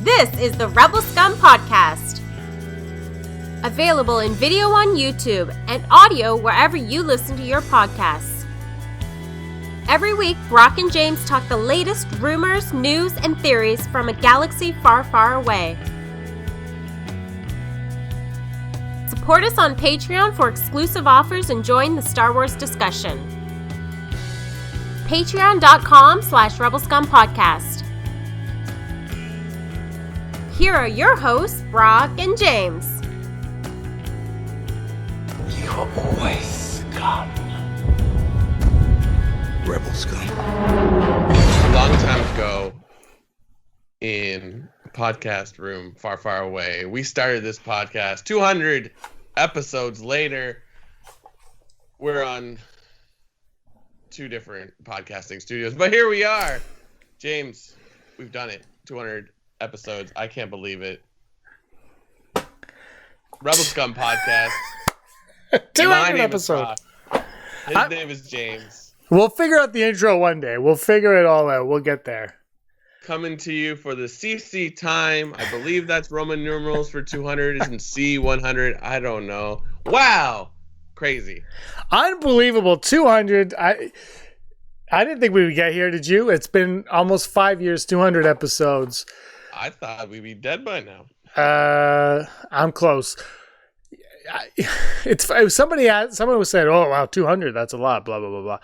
This is the Rebel Scum Podcast. Available in video on YouTube and audio wherever you listen to your podcasts. Every week, Brock and James talk the latest rumors, news, and theories from a galaxy far, far away. Support us on Patreon for exclusive offers and join the Star Wars discussion. Patreon.com/Rebel Scum Podcast. Here are your hosts, Brock and James. You are always scum. Rebel Scum. A long time ago, in a podcast room far, far away, we started this podcast. 200 episodes later, we're on two different podcasting studios, but here we are. James, we've done it. 200 episodes. I can't believe it. Rebel Scum Podcast. 200 episodes. His name is James. We'll figure out the intro one day. We'll figure it all out. We'll get there. Coming to you for the CC time. I believe that's Roman numerals for 200. Isn't C100? I don't know. Wow. Crazy. Unbelievable. 200. I didn't think we would get here. Did you? It's been almost 5 years, 200 episodes. I thought we'd be dead by now. I'm close. Someone was saying, "Oh wow, 200, that's a lot." Blah blah blah blah,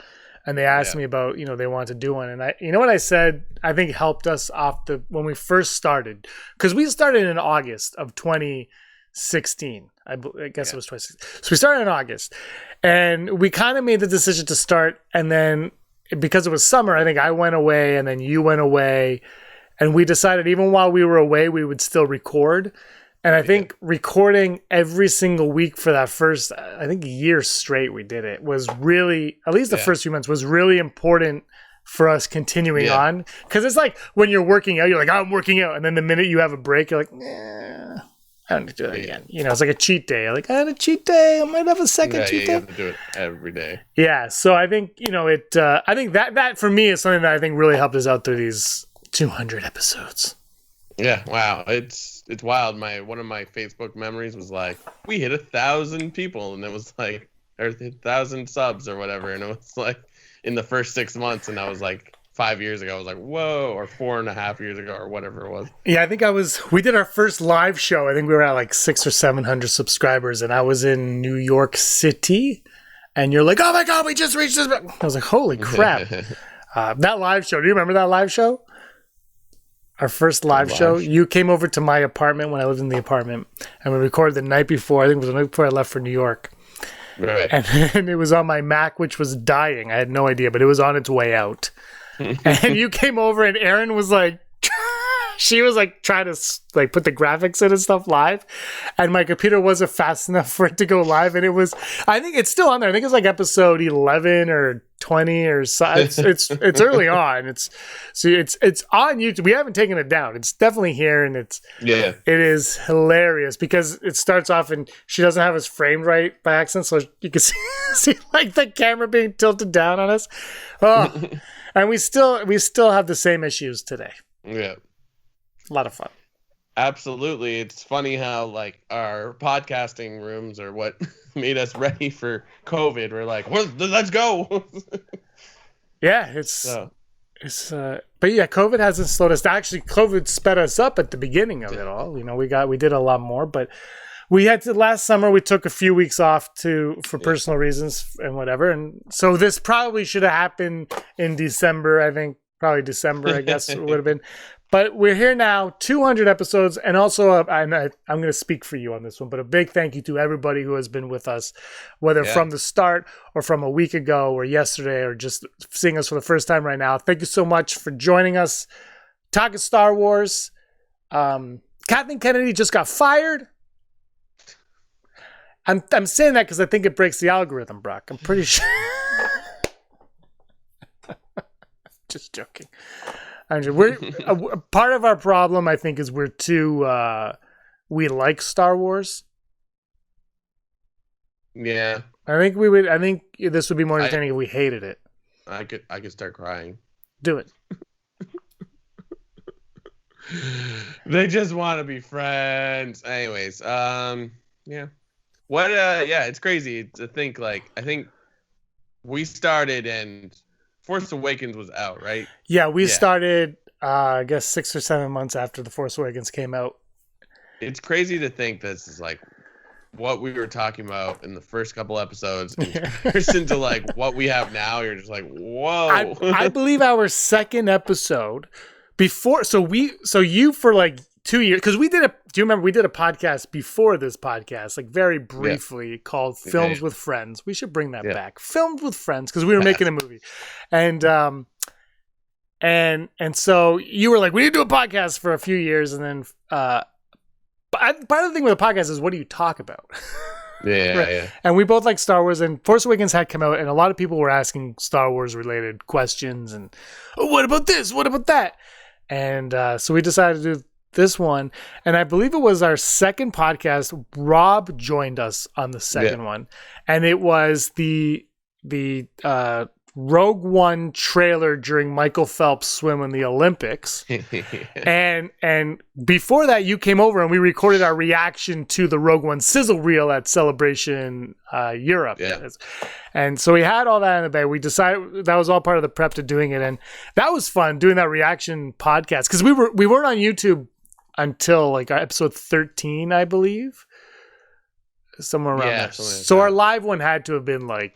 and they asked me about, they wanted to do one, and what I said, I think helped us off when we first started, because we started in August of 2016. I guess it was 2016. So we started in August, and we kind of made the decision to start, and then because it was summer, I think I went away, and then you went away. And we decided even while we were away, we would still record. And I think recording every single week for that first, I think, year straight we did it, was really, at least the first few months, was really important for us continuing on. Because it's like when you're working out, you're like, I'm working out. And then the minute you have a break, you're like, nah, I don't need to do that again. It's like a cheat day. You're like, I had a cheat day. I might have a second cheat day. You have to do it every day. Yeah. So I think, I think that for me is something that I think really helped us out through these 200 episodes. Yeah, wow, it's wild. One of my Facebook memories was like, we hit 1,000 people, and it was like, or 1,000 subs or whatever, and it was like in the first 6 months, and I was like 5 years ago, I was like, whoa, or 4.5 years ago, or whatever it was. Yeah, I think we did our first live show. I think we were at like 600 or 700 subscribers, and I was in New York City, and you're like, oh my God, we just reached this. I was like, holy crap. That live show, do you remember that live show? Our first live show, you came over to my apartment when I lived in the apartment, and we recorded the night before. I think it was the night before I left for New York. Right. And it was on my Mac, which was dying. I had no idea, but it was on its way out. And you came over, and Erin was like, she was like trying to like put the graphics in and stuff live, and my computer wasn't fast enough for it to go live. And it was, I think it's still on there. I think it's like episode 11 or 20 or so. It's early on. It's on YouTube. We haven't taken it down. It's definitely here, and it is hilarious because it starts off and she doesn't have us framed right by accident, so you can see like the camera being tilted down on us. Oh, and we still have the same issues today. Yeah. A lot of fun. Absolutely. It's funny how like our podcasting rooms are what made us ready for COVID. We're like, let's go. Yeah, but yeah, COVID hasn't slowed us down. Actually, COVID sped us up at the beginning of it all. We did a lot more, but we had to, last summer we took a few weeks off for personal reasons and whatever. And so this probably should have happened in December, I think. Probably December, I guess it would have been. But we're here now, 200 episodes, and also I'm going to speak for you on this one, but a big thank you to everybody who has been with us, whether from the start or from a week ago or yesterday or just seeing us for the first time right now. Thank you so much for joining us. Talking Star Wars. Kathleen Kennedy just got fired. I'm saying that because I think it breaks the algorithm, Brock. I'm pretty sure. Just joking. We're part of our problem, I think, is we're too we like Star Wars. Yeah. I think this would be more entertaining if we hated it. I could start crying. Do it. They just want to be friends. Anyways, yeah. What? Yeah, it's crazy to think. Like, I think we started and Force Awakens was out, right? Yeah, we started. I guess 6 or 7 months after The Force Awakens came out. It's crazy to think this is like what we were talking about in the first couple episodes in comparison to like what we have now. You're just like, whoa. I believe our second episode before. So you for like 2 years, because we did a. Do you remember we did a podcast before this podcast, like very briefly, called Films with Friends. We should bring that back. Filmed with Friends, because we were making a movie, and so you were like, we need to do a podcast for a few years, and then part of the thing with the podcast is, what do you talk about? Yeah, right. yeah. And we both like Star Wars, and Force Awakens had come out, and a lot of people were asking Star Wars related questions, and what about this? What about that? And so we decided to do this one, and I believe it was our second podcast. Rob joined us on the second one, and it was the Rogue One trailer during Michael Phelps' swim in the Olympics. and before that, you came over and we recorded our reaction to the Rogue One sizzle reel at Celebration Europe. Yeah. And so we had all that in the bag. We decided that was all part of the prep to doing it, and that was fun doing that reaction podcast, because we weren't on YouTube until like episode 13, I believe, somewhere around there. So our live one had to have been like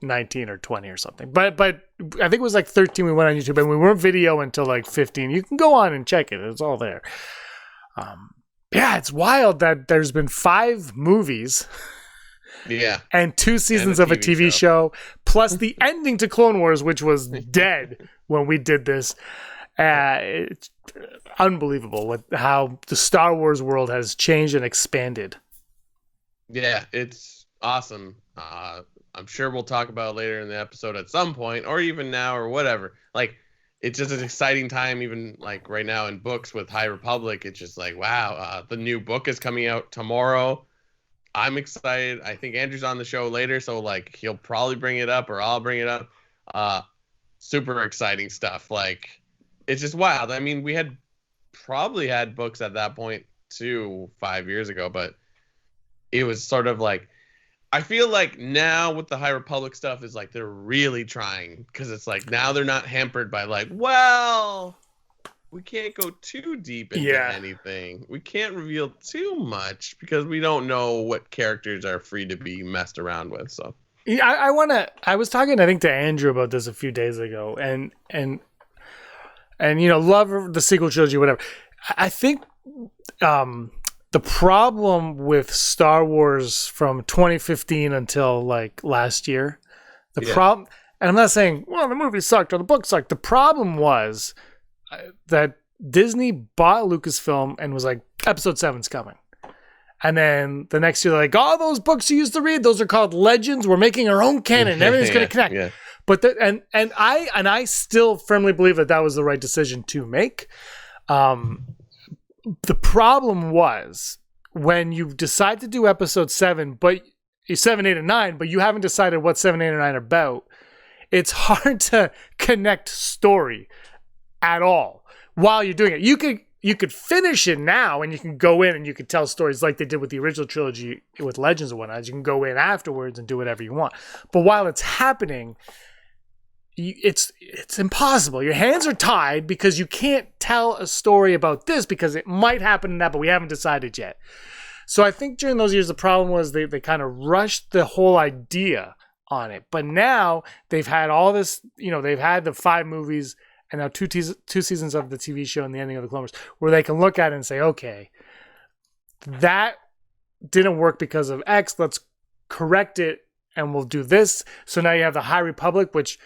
19 or 20 or something, but I think it was like 13 we went on YouTube, and we weren't video until like 15. You can go on and check it, it's all there. It's wild that there's been 5 movies and 2 seasons of a TV show, plus the ending to Clone Wars, which was dead when we did this. It's unbelievable with how the Star Wars world has changed and expanded. Yeah, it's awesome. I'm sure we'll talk about it later in the episode at some point, or even now, or whatever. Like, it's just an exciting time, even like right now in books with High Republic. It's just like, wow, the new book is coming out tomorrow. I'm excited. I think Andrew's on the show later, so like he'll probably bring it up, or I'll bring it up. Super exciting stuff. Like, it's just wild. I mean, we had probably had books at that point too 5 years ago, but it was sort of like, I feel like now with the High Republic stuff is like they're really trying, because it's like now they're not hampered by like, well, we can't go too deep into anything. We can't reveal too much because we don't know what characters are free to be messed around with. So yeah, I was talking, I think, to Andrew about this a few days ago, and love the sequel trilogy, whatever. I think the problem with Star Wars from 2015 until like last year, problem, and I'm not saying, well, the movie sucked or the book sucked. The problem was that Disney bought Lucasfilm and was like, episode 7's coming. And then the next year, they're like, all those books you used to read, those are called legends. We're making our own canon. Everything's going to connect. Yeah. But I still firmly believe that was the right decision to make. The problem was when you decide to do episode 7, but 7, 8, and 9, but you haven't decided what 7, 8, and 9 are about. It's hard to connect story at all while you're doing it. You could finish it now, and you can go in and you could tell stories like they did with the original trilogy with Legends and whatnot. You can go in afterwards and do whatever you want. But while it's happening, it's impossible. Your hands are tied because you can't tell a story about this because it might happen in that, but we haven't decided yet. So I think during those years, the problem was they kind of rushed the whole idea on it. But now they've had all this, they've had the 5 movies and now 2 seasons of the TV show and the ending of the Clone Wars, where they can look at it and say, okay, that didn't work because of X. Let's correct it and we'll do this. So now you have the High Republic, which,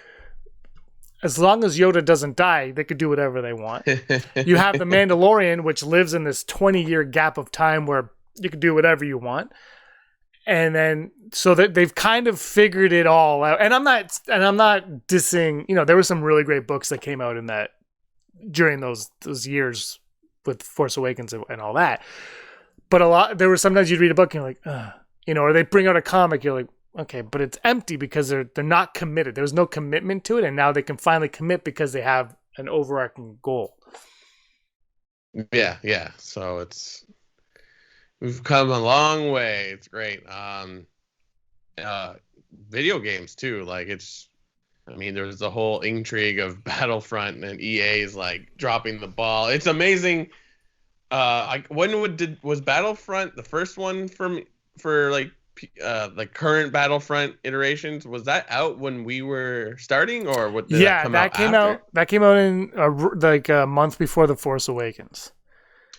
as long as Yoda doesn't die, they could do whatever they want. You have the Mandalorian, which lives in this 20-year gap of time where you can do whatever you want. And then, so that they've kind of figured it all out. And I'm not dissing, there were some really great books that came out in that during those years with Force Awakens and all that. But there were sometimes you'd read a book and you're like, ugh. Or they bring out a comic, you're like, okay, but it's empty because they're not committed. There's no commitment to it, and now they can finally commit because they have an overarching goal. Yeah. So we've come a long way. It's great. Video games too. Like there's the whole intrigue of Battlefront and EA's like dropping the ball. It's amazing. Was Battlefront the first one for like current Battlefront iterations? Was that out when we were starting, or what? That came out in a month before The Force Awakens.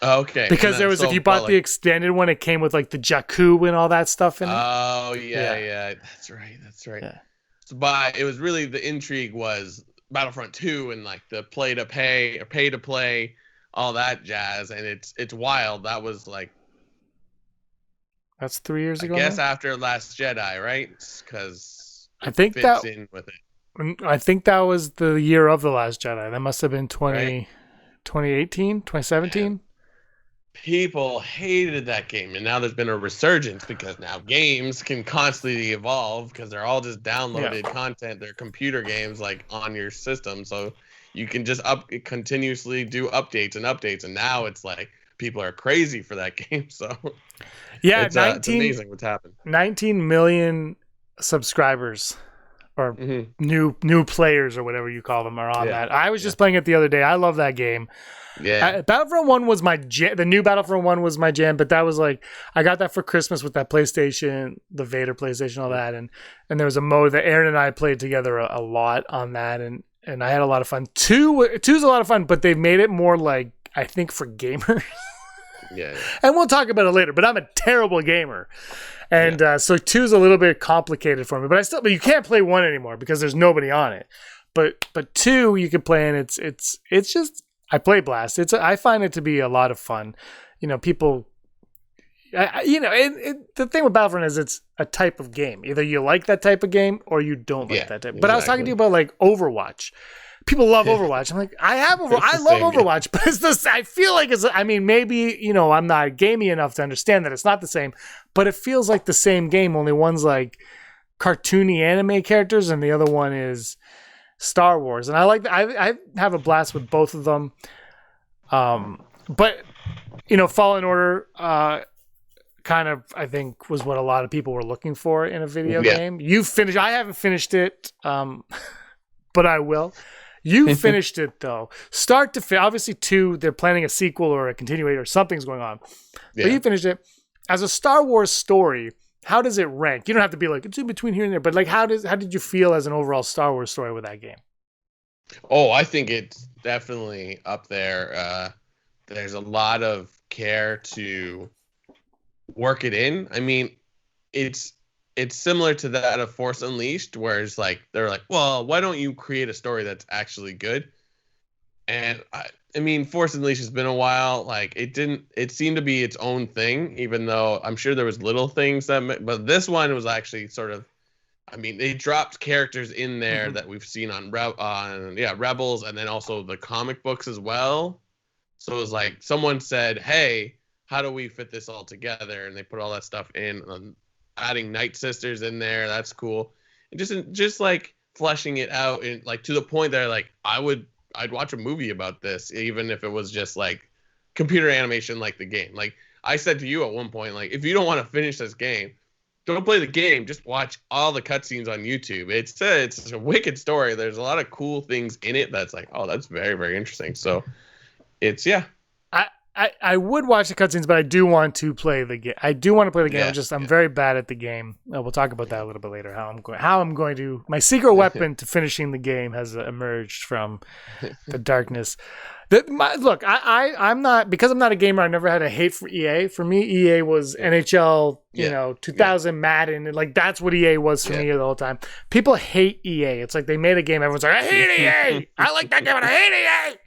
Okay. Because there was, if you bought the extended one, it came with like the Jakku and all that stuff in it. Oh yeah. That's right. Yeah. So, but it was really, the intrigue was Battlefront 2 and like the play to pay or pay to play, all that jazz, and it's wild. That was like, that's 3 years ago. I guess after Last Jedi, right? Because I think fits that in with it. I think that was the year of The Last Jedi. That must have been 2018, 2017. People hated that game, and now there's been a resurgence because now games can constantly evolve because they're all just downloaded content. They're computer games like on your system, so you can just continuously do updates, and now it's like people are crazy for that game. So yeah, it's amazing what's happened. 19 million subscribers or new players or whatever you call them are on that. I was just playing it the other day. I love that game. Yeah, Battlefront 1 was my jam. The new Battlefront 1 was my jam, but that was like, I got that for Christmas with that PlayStation, the Vader PlayStation, all that, and there was a mode that Aaron and I played together a lot on that, and I had a lot of fun. Two's a lot of fun, but they've made it more like, I think, for gamers. Yeah. And we'll talk about it later, but I'm a terrible gamer. And so 2's a little bit complicated for me, but you can't play 1 anymore because there's nobody on it. But 2 you can play, and it's just, I play Blast. I find it to be a lot of fun. People, the thing with Battlefront is it's a type of game. Either you like that type of game or you don't like that type. But I was talking to you about like Overwatch. People love Overwatch. I'm like, I love Overwatch, but it's this. I feel like maybe I'm not gamey enough to understand that it's not the same, but it feels like the same game. Only one's like cartoony anime characters, and the other one is Star Wars. And I like that. I have a blast with both of them. But Fallen Order kind of, I think, was what a lot of people were looking for in a video game. You finished. I haven't finished it, but I will. You finished it though, start to finish. Obviously, 2, they're planning a sequel or a continuation or something's going on. But you finished it. As a Star Wars story, how does it rank? You don't have to be like, it's in between here and there, but like, how did you feel as an overall Star Wars story with that game? Oh, I think it's definitely up there. There's a lot of care to work it in. I mean, it's similar to that of Force Unleashed, where it's like, they're like, well, why don't you create a story that's actually good? And I mean, Force Unleashed has been a while. Like, it seemed to be its own thing, even though I'm sure there was little things but this one was actually sort of, I mean, they dropped characters in there that we've seen on Rebels, and then also the comic books as well. So it was like someone said, hey, how do we fit this all together? And they put all that stuff in, adding Night Sisters in there. That's cool. And just like fleshing it out, and like to the point that like I'd watch a movie about this, even if it was just like computer animation like the game. Like I said to you at one point, like, if you don't want to finish this game, don't play the game. Just watch all the cutscenes on YouTube. It's a wicked story. There's a lot of cool things in it that's like, oh, that's very, very interesting. So it's, I would watch the cutscenes, but I do want to play the game. I do want to play the game. I'm very bad at the game. We'll talk about that a little bit later. How I'm going to. My secret weapon to finishing the game has emerged from the darkness. Look, I'm not, because I'm not a gamer. I never had a hate for EA. For me, EA was NHL, 2000 Madden, and like that's what EA was for me the whole time. People hate EA. It's like they made a game. Everyone's like, I hate EA. I like that game, and I hate EA.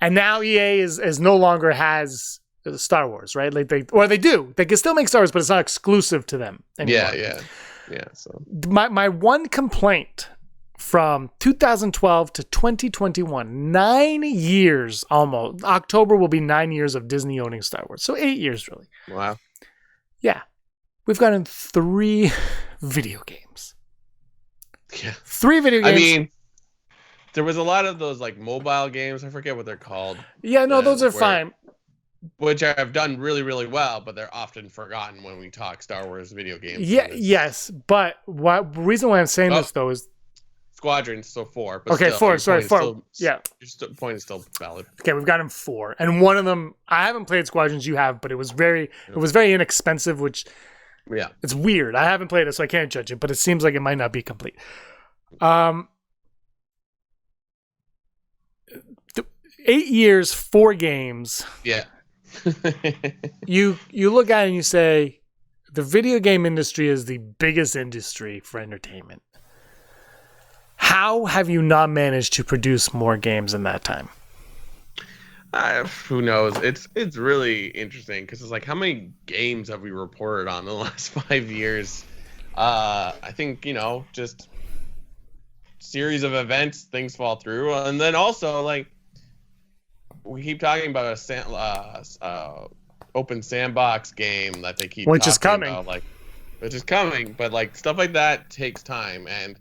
And now EA is no longer has Star Wars, right? Like they do. They can still make Star Wars, but it's not exclusive to them anymore. Yeah. So my one complaint from 2012 to 2021, 9 years almost. October will be 9 years of Disney owning Star Wars. So 8 years, really. Wow. Yeah. We've gotten 3 video games. Yeah. 3 video games. I mean, there was a lot of those like mobile games. I forget what they're called. Yeah, no, those are fine. Which have done really, really well, but they're often forgotten when we talk Star Wars video games. Yeah, yes, but the reason why I'm saying this though is Squadrons, so 4. But okay, still, 4. Sorry, 4. Your point is still valid. Okay, we've got him 4, and one of them I haven't played Squadrons. You have, but it was very inexpensive, which it's weird. I haven't played it, so I can't judge it. But it seems like it might not be complete. 8 years, 4 games. Yeah. you look at it and you say the video game industry is the biggest industry for entertainment. How have you not managed to produce more games in that time? Who knows? It's really interesting because it's like, how many games have we reported on in the last 5 years? I think, just series of events, things fall through, and then also like we keep talking about a open sandbox game that they keep which is coming about, which is coming, but like stuff like that takes time. And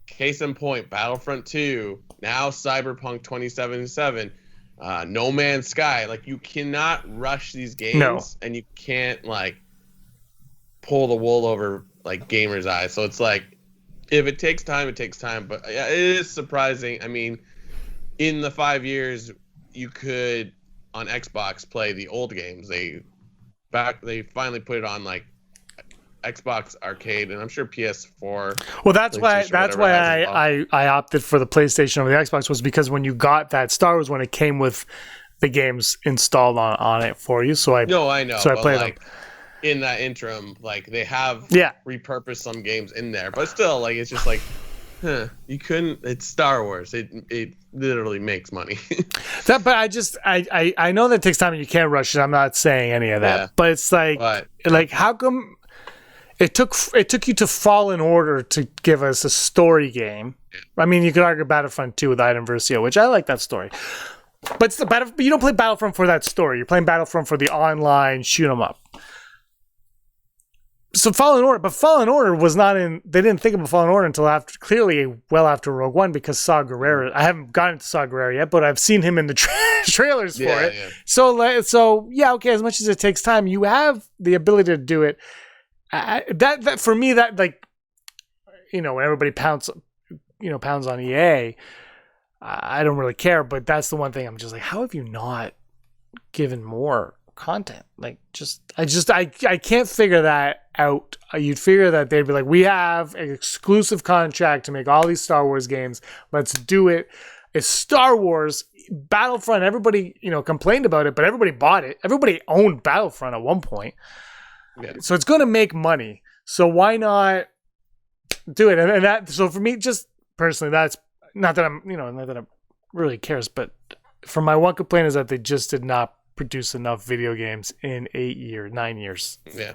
case in point, Battlefront 2, now Cyberpunk 2077, No Man's Sky. Like, you cannot rush these games, and you can't like pull the wool over like gamers' eyes. So it's like, if it takes time, it takes time. But yeah, it is surprising. I mean, in the 5 years, you could on Xbox play the old games. They finally put it on like Xbox Arcade, and I'm sure PS4. Well, that's why I opted for the PlayStation over the Xbox, was because when you got that Star Wars one, it came with the games installed on it for you. So I know. So I played them. In that interim, like they have repurposed some games in there, but still, like it's just like, you couldn't. It's Star Wars. It literally makes money. But I know that it takes time and you can't rush it. I'm not saying any of that, but it's like how come it took you to Fallen Order to give us a story game? I mean, you could argue Battlefront 2 with Iden Versio, which I like that story. But it's but you don't play Battlefront for that story. You're playing Battlefront for the online shoot 'em up. So Fallen Order was not in. They didn't think about Fallen Order until after Rogue One, because Saw Gerrera. I haven't gotten to Saw Gerrera yet, but I've seen him in the trailers for it. Yeah. So yeah, okay. As much as it takes time, you have the ability to do it. That for me, that like, when everybody pounds on EA, I don't really care. But that's the one thing I'm just like, how have you not given more content? Like, I can't figure that out. You'd figure that they'd be like, we have an exclusive contract to make all these Star Wars games. Let's do it. It's Star Wars. Battlefront, everybody, complained about it, but everybody bought it. Everybody owned Battlefront at one point. Yeah. So it's going to make money. So why not do it? And that, so for me, just personally, that's not that I'm, not that I really cares, but for my one complaint is that they just did not produce enough video games in 9 years. Yeah.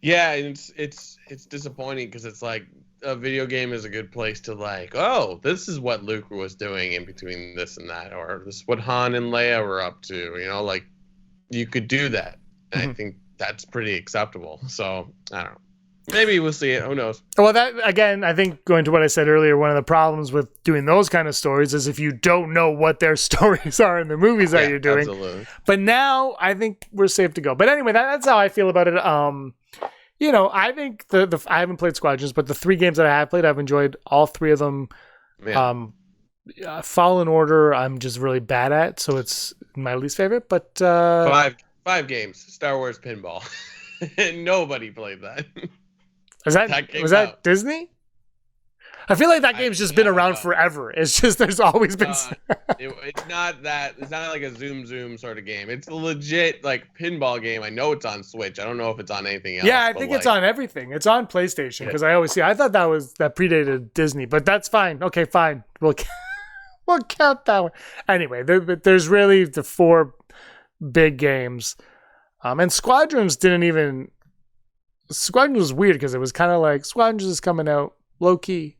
Yeah, and it's disappointing because it's like a video game is a good place to like, oh, this is what Luke was doing in between this and that, or this is what Han and Leia were up to. Like you could do that. And I think that's pretty acceptable. So I don't know. Maybe we'll see it. Who knows? Well, that again, I think going to what I said earlier, one of the problems with doing those kind of stories is if you don't know what their stories are in the movies that you're doing. Absolutely. But now I think we're safe to go. But anyway, that's how I feel about it. I think I haven't played Squadrons, but the 3 games that I have played, I've enjoyed all 3 of them. Yeah. Fallen Order, I'm just really bad at, so it's my least favorite. But 5 games, Star Wars Pinball. Nobody played that. Was that Disney? I feel like that game's just been around forever. It's just there's always been. It's not that. It's not like a zoom sort of game. It's a legit like pinball game. I know it's on Switch. I don't know if it's on anything else. Yeah, I think it's on everything. It's on PlayStation because I always see. I thought that predated Disney, but that's fine. Okay, fine. We'll count that one. Anyway, there's really the 4 big games, and Squadrons didn't even. Squadrons was weird because it was kind of like Squadrons is coming out low key.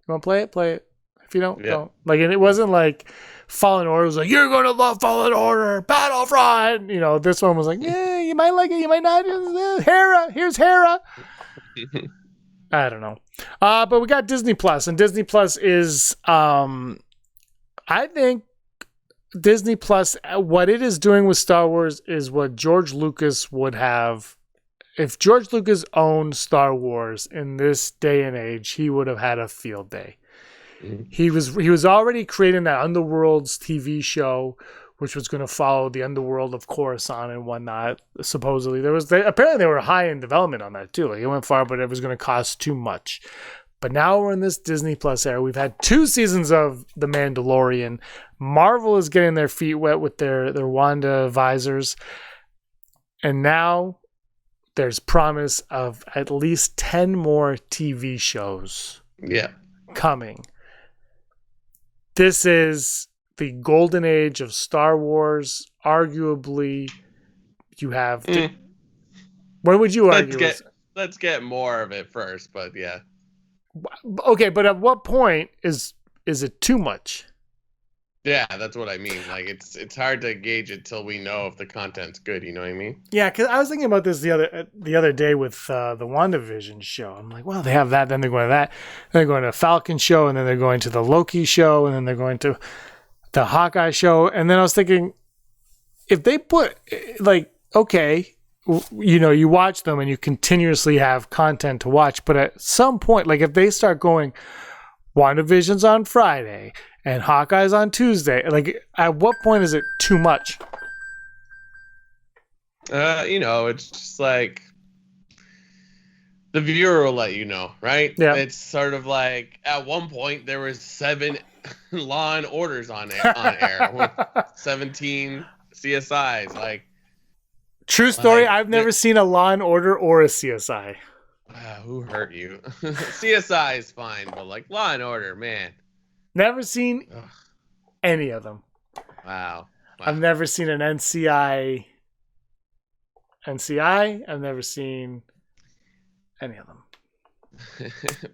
You want to play it? Play it. If you don't, don't. Like, and it wasn't like Fallen Order was like, you're going to love Fallen Order, Battlefront. This one was like, yeah, you might like it, you might not. Hera, here's Hera. I don't know. But we got Disney Plus, and Disney Plus is, I think Disney Plus, what it is doing with Star Wars is what George Lucas would have. If George Lucas owned Star Wars in this day and age, he would have had a field day. Mm-hmm. He was already creating that Underworlds TV show, which was going to follow the underworld of Coruscant and whatnot. Supposedly, apparently they were high in development on that too. Like it went far, but it was going to cost too much. But now we're in this Disney Plus era. We've had 2 seasons of The Mandalorian. Marvel is getting their feet wet with their Wanda visors, and now there's promise of at least 10 more TV shows. Coming. This is the golden age of Star Wars. Arguably, you have... What would you argue? Let's get more of it first, but yeah. Okay, but at what point is it too much? Yeah, that's what I mean. Like it's hard to gauge it till we know if the content's good. You know what I mean? Yeah, because I was thinking about this the other day with the WandaVision show. I'm like, well, they have that, then they're going to that, then they're going to Falcon show, and then they're going to the Loki show, and then they're going to the Hawkeye show, and then I was thinking, if they put okay, you watch them and you continuously have content to watch, but at some point, like if they start going, WandaVision's on Friday and Hawkeye's on Tuesday, like at what point is it too much? It's just like the viewer will let you know, right? Yeah. It's sort of like at one point there was 7 Law and Orders on air with 17 CSIs. Like, true story. I've never seen a Law and Order or a CSI. Who hurt you? CSI is fine, but like Law and Order, man. Never seen any of them. Wow. I've never seen an NCI. I've never seen any of them.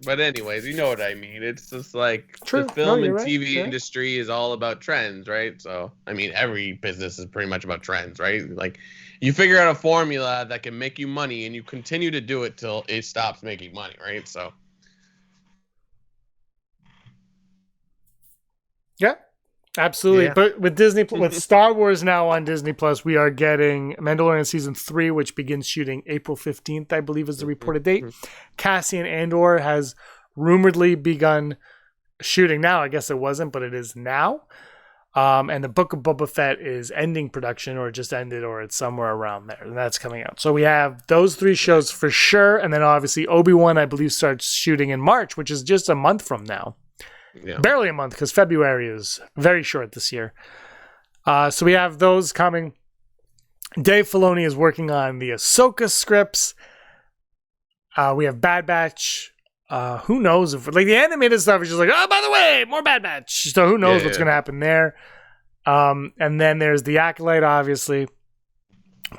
But anyways, you know what I mean. It's just like True. The film and right. TV industry is all about trends, right? So, I mean, every business is pretty much about trends, right? Like, you figure out a formula that can make you money, and you continue to do it till it stops making money, right? So, yeah, absolutely. Yeah. But with Star Wars now on Disney Plus, we are getting Mandalorian season 3, which begins shooting April 15th, I believe is the reported date. Cassian Andor has rumoredly begun shooting now. I guess it wasn't, but it is now. And the Book of Boba Fett is ending production, or just ended, or it's somewhere around there. And that's coming out. So we have those 3 shows for sure. And then obviously Obi-Wan, I believe, starts shooting in March, which is just a month from now. Yeah. Barely a month, because February is very short this year. So we have those coming. Dave Filoni is working on the Ahsoka scripts. We have Bad Batch. Who knows if the animated stuff is just like, oh, by the way, more Bad Batch. So who knows what's going to happen there. And then there's The Acolyte, obviously.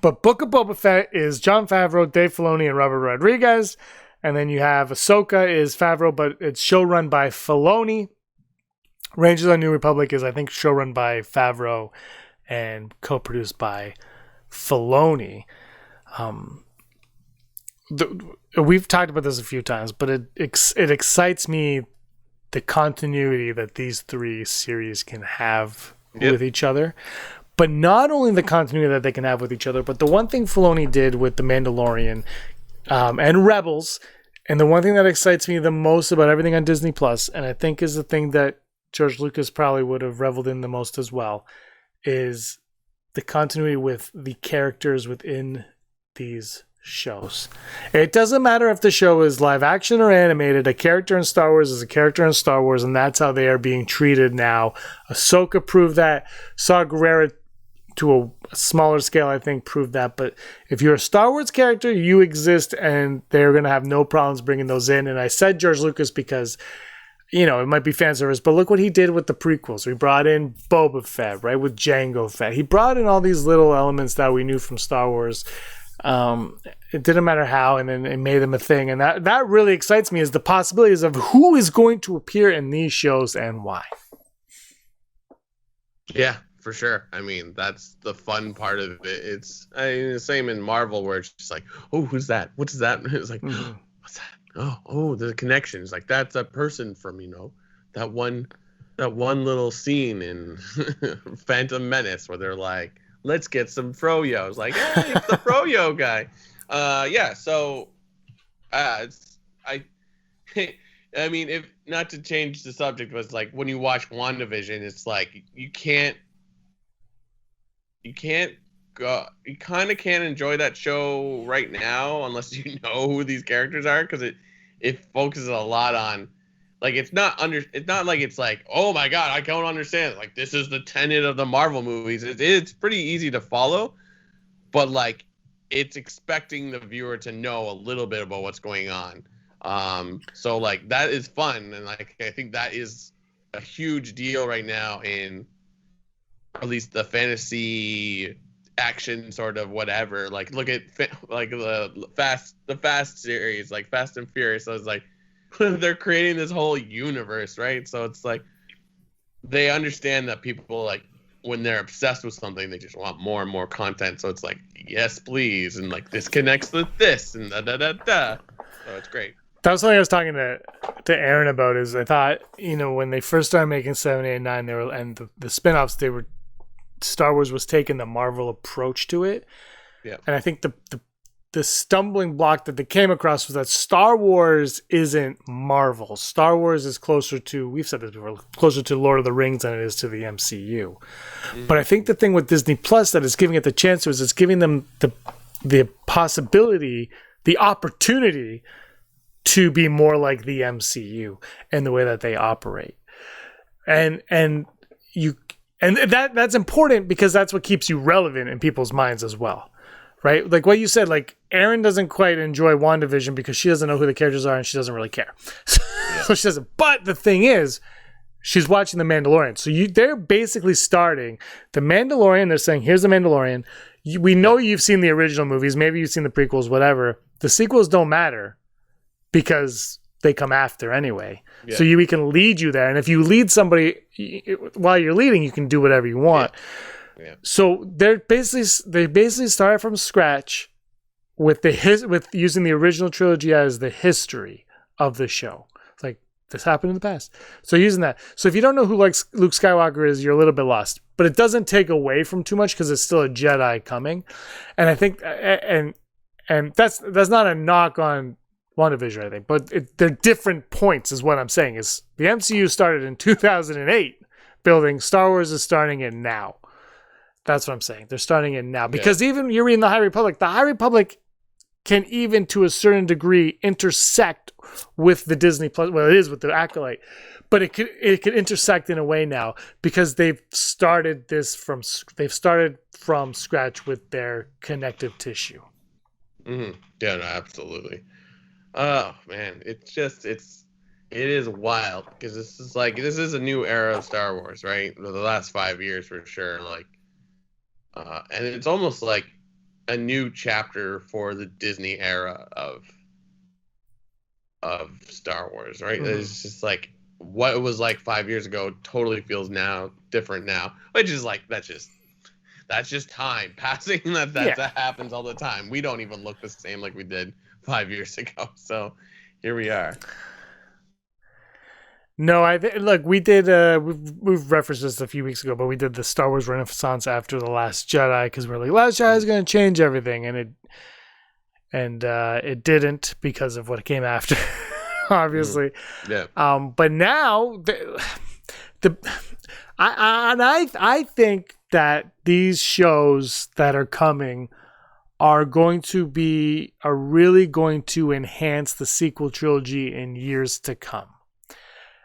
But Book of Boba Fett is Jon Favreau, Dave Filoni, and Robert Rodriguez. And then you have Ahsoka is Favreau, but it's showrun by Filoni. Rangers of the New Republic is, I think, showrun by Favreau and co-produced by Filoni. We've talked about this a few times, but it excites me, the continuity that these 3 series can have with each other. But not only the continuity that they can have with each other, but the one thing Filoni did with The Mandalorian and Rebels, and the one thing that excites me the most about everything on Disney Plus, and I think is the thing that George Lucas probably would have reveled in the most as well, is the continuity with the characters within these shows. It doesn't matter if the show is live action or animated. A character in Star Wars is a character in Star Wars, and that's how they are being treated now. Ahsoka proved that. Saw Gerrera, to a smaller scale, I think, proved that. But if you're a Star Wars character, you exist, and they're going to have no problems bringing those in. And I said George Lucas because, it might be fan service, but look what he did with the prequels. We brought in Boba Fett, right, with Jango Fett. He brought in all these little elements that we knew from Star Wars. It didn't matter how, and then it made them a thing. And that really excites me, is the possibilities of who is going to appear in these shows and why. Yeah. For sure. I mean, that's the fun part of it. It's the same in Marvel, where it's just like, oh, who's that? What is that? It's like, what's that? oh, the connections. Like that's a person from, that one little scene in Phantom Menace where they're like, let's get some froyo. It's like, hey, it's the froyo guy. Yeah. So, I mean, if not to change the subject, but it's like when you watch WandaVision, it's like you kind of can't enjoy that show right now unless you know who these characters are, because it focuses a lot on, like, it's not like it's like, oh my god, I don't understand, like this is the tenet of the Marvel movies. It's pretty easy to follow, but like it's expecting the viewer to know a little bit about what's going on. So like that is fun, and like I think that is a huge deal right now in at least the fantasy action sort of whatever. Like look at like the Fast series, like Fast and Furious. So it's like they're creating this whole universe, right? So it's like they understand that people, like, when they're obsessed with something, they just want more and more content. So it's like, yes, please, and like this connects with this, and da da da da. So it's great. That was something I was talking to Aaron about. Is I thought, when they first started making 7, 8, and 9, they were, and the spin-offs, Star Wars was taking the Marvel approach to it. Yeah. And I think the stumbling block that they came across was that Star Wars isn't Marvel. Star Wars is closer to, we've said this before, closer to Lord of the Rings than it is to the MCU. Mm-hmm. But I think the thing with Disney Plus that is giving it the chance to is it's giving them the possibility, the opportunity to be more like the MCU and the way that they operate. And that's important because that's what keeps you relevant in people's minds as well. Right? Like what you said, like Erin doesn't quite enjoy WandaVision because she doesn't know who the characters are and she doesn't really care. So she doesn't. But the thing is, she's watching The Mandalorian. So they're basically starting The Mandalorian. They're saying, here's The Mandalorian. We know you've seen the original movies. Maybe you've seen the prequels, whatever. The sequels don't matter because they come after anyway. Yeah. So we can lead you there. And if you lead somebody while you're leading, you can do whatever you want. Yeah. So they basically started from scratch with with using the original trilogy as the history of the show. It's like, this happened in the past. So using that. So if you don't know who Luke Skywalker is, you're a little bit lost. But it doesn't take away from too much because it's still a Jedi coming. And I think and that's not a knock on WandaVision, I think, but they're different points is what I'm saying. Is the MCU started in 2008 building, Star Wars is starting it now. That's what I'm saying. They're starting it now because even you're reading the High Republic can even to a certain degree intersect with the Disney Plus. Well, it is with the Acolyte, but it could intersect in a way now because they've started from scratch with their connective tissue. Mm-hmm. Yeah, no, absolutely. Oh man, it is wild because this is a new era of Star Wars, right? The last 5 years for sure, like, and it's almost like a new chapter for the Disney era of Star Wars, right? Mm-hmm. It's just like what it was like 5 years ago totally feels now different now, which is like that's just time passing. That happens all the time. We don't even look the same like we did 5 years ago. So here we are. No, look, we did. We've referenced this a few weeks ago, but we did the Star Wars Renaissance after The Last Jedi because we're like, Last Jedi is going to change everything, and it didn't because of what came after, obviously. Yeah. But now I think that these shows that are coming are really going to enhance the sequel trilogy in years to come.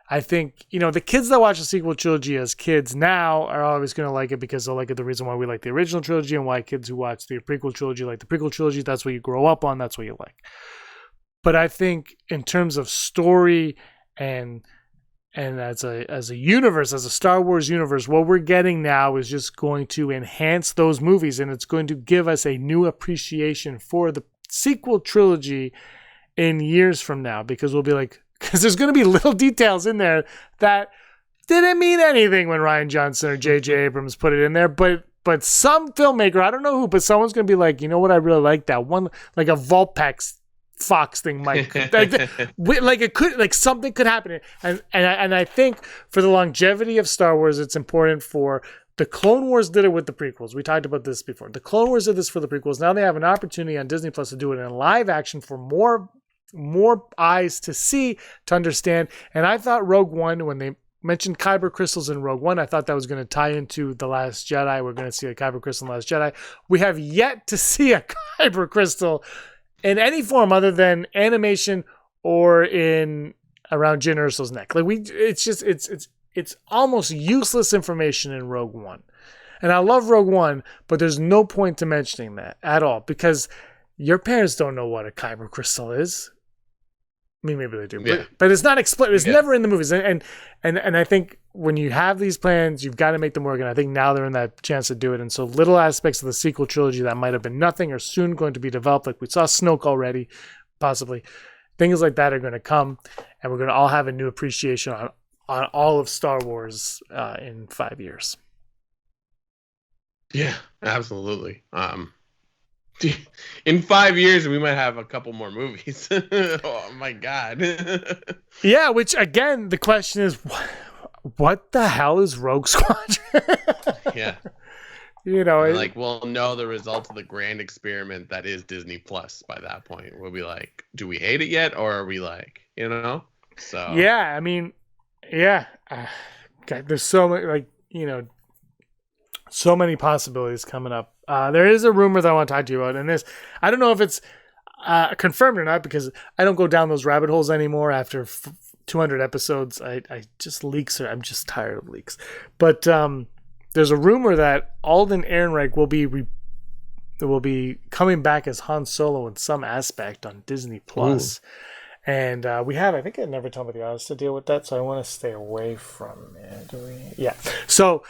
I think, the kids that watch the sequel trilogy as kids now are always going to like it because they'll like it the reason why we like the original trilogy and why kids who watch the prequel trilogy like the prequel trilogy. That's what you grow up on. That's what you like. But I think in terms of story and as a universe, as a Star Wars universe, what we're getting now is just going to enhance those movies, and it's going to give us a new appreciation for the sequel trilogy in years from now because we'll be like, because there's going to be little details in there that didn't mean anything when Rian Johnson or J.J. Abrams put it in there, but some filmmaker, I don't know who, but someone's going to be like, you know what, I really like that one, like a Vulpix Fox thing might like it could, like something could happen, and I think for the longevity of Star Wars, it's important for the Clone Wars did it with the prequels. We talked about this before. The Clone Wars did this for the prequels. Now they have an opportunity on Disney Plus to do it in live action for more eyes to see, to understand. And I thought Rogue One, when they mentioned kyber crystals in Rogue One, I thought that was going to tie into The Last Jedi. We're going to see a kyber crystal in The Last Jedi. We have yet to see a kyber crystal in any form other than animation or in around Jyn Erso's neck. Like it's almost useless information in Rogue One. And I love Rogue One, but there's no point to mentioning that at all, because your parents don't know what a kyber crystal is. I mean, maybe they do, but it's not explained. It's never in the movies. And I think when you have these plans, you've got to make them work. And I think now they're in that chance to do it. And so little aspects of the sequel trilogy that might have been nothing are soon going to be developed. Like we saw Snoke already, possibly. Things like that are going to come, and we're going to all have a new appreciation on all of Star Wars in 5 years. Yeah, absolutely. In 5 years, we might have a couple more movies. Oh my god. Yeah, which again, the question is, what the hell is Rogue Squadron? Yeah. You know, like we'll know the results of the grand experiment that is Disney Plus by that point. We'll be like, do we hate it yet, or are we like, you know? So yeah, I mean, yeah, God, there's so many, like, you know, so many possibilities coming up. There is a rumor that I want to talk to you about, and this, I don't know if it's confirmed or not, because I don't go down those rabbit holes anymore after 200 episodes. I just leaks, I'm just tired of leaks. But there's a rumor that Alden Ehrenreich will be coming back as Han Solo in some aspect on Disney Plus. And we have, I think I never told the audience to deal with that, so I want to stay away from it. Yeah. So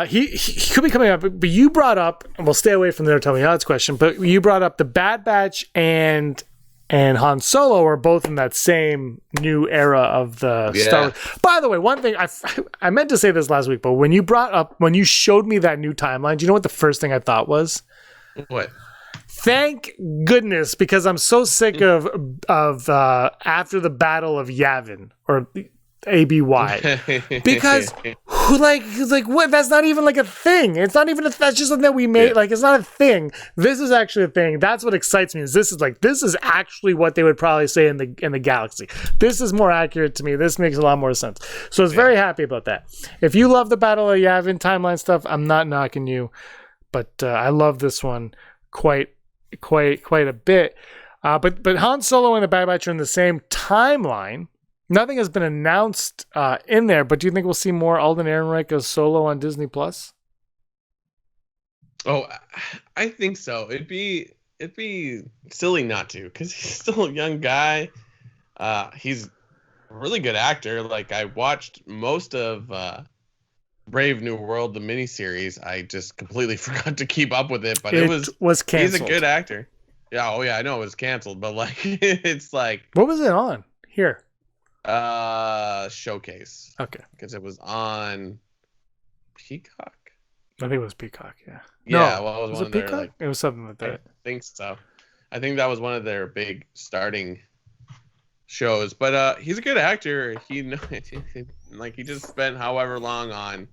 he could be coming up, but you brought up, and we'll stay away from the Tell Me Odds question, but you brought up the Bad Batch and Han Solo are both in that same new era of the Star Wars. By the way, one thing, I meant to say this last week, but when you showed me that new timeline, do you know what the first thing I thought was? What? Thank goodness, because I'm so sick of after the Battle of Yavin, or ABY, because like what? That's not even like a thing. It's not even that's just something that we made. Like, it's not a thing. This is actually a thing. That's what excites me. Is this is actually what they would probably say in the galaxy. This is more accurate to me. This makes a lot more sense. So I was very happy about that. If you love the Battle of Yavin timeline stuff, I'm not knocking you, but I love this one quite a bit. But Han Solo and the Bad Batch are in the same timeline. Nothing has been announced in there, but do you think we'll see more Alden Ehrenreich as Solo on Disney Plus? Oh, I think so. It'd be silly not to, because he's still a young guy. He's a really good actor. Like, I watched most of Brave New World, the miniseries. I just completely forgot to keep up with it, but it was canceled. He's a good actor. Yeah, I know it was canceled, but like it's like, what was it on here? Showcase. Okay. Because it was on Peacock. I think it was Peacock, yeah. Yeah, no, well, it was it Peacock? Like, it was something like that. I think so. I think that was one of their big starting shows. But he's a good actor. He just spent however long on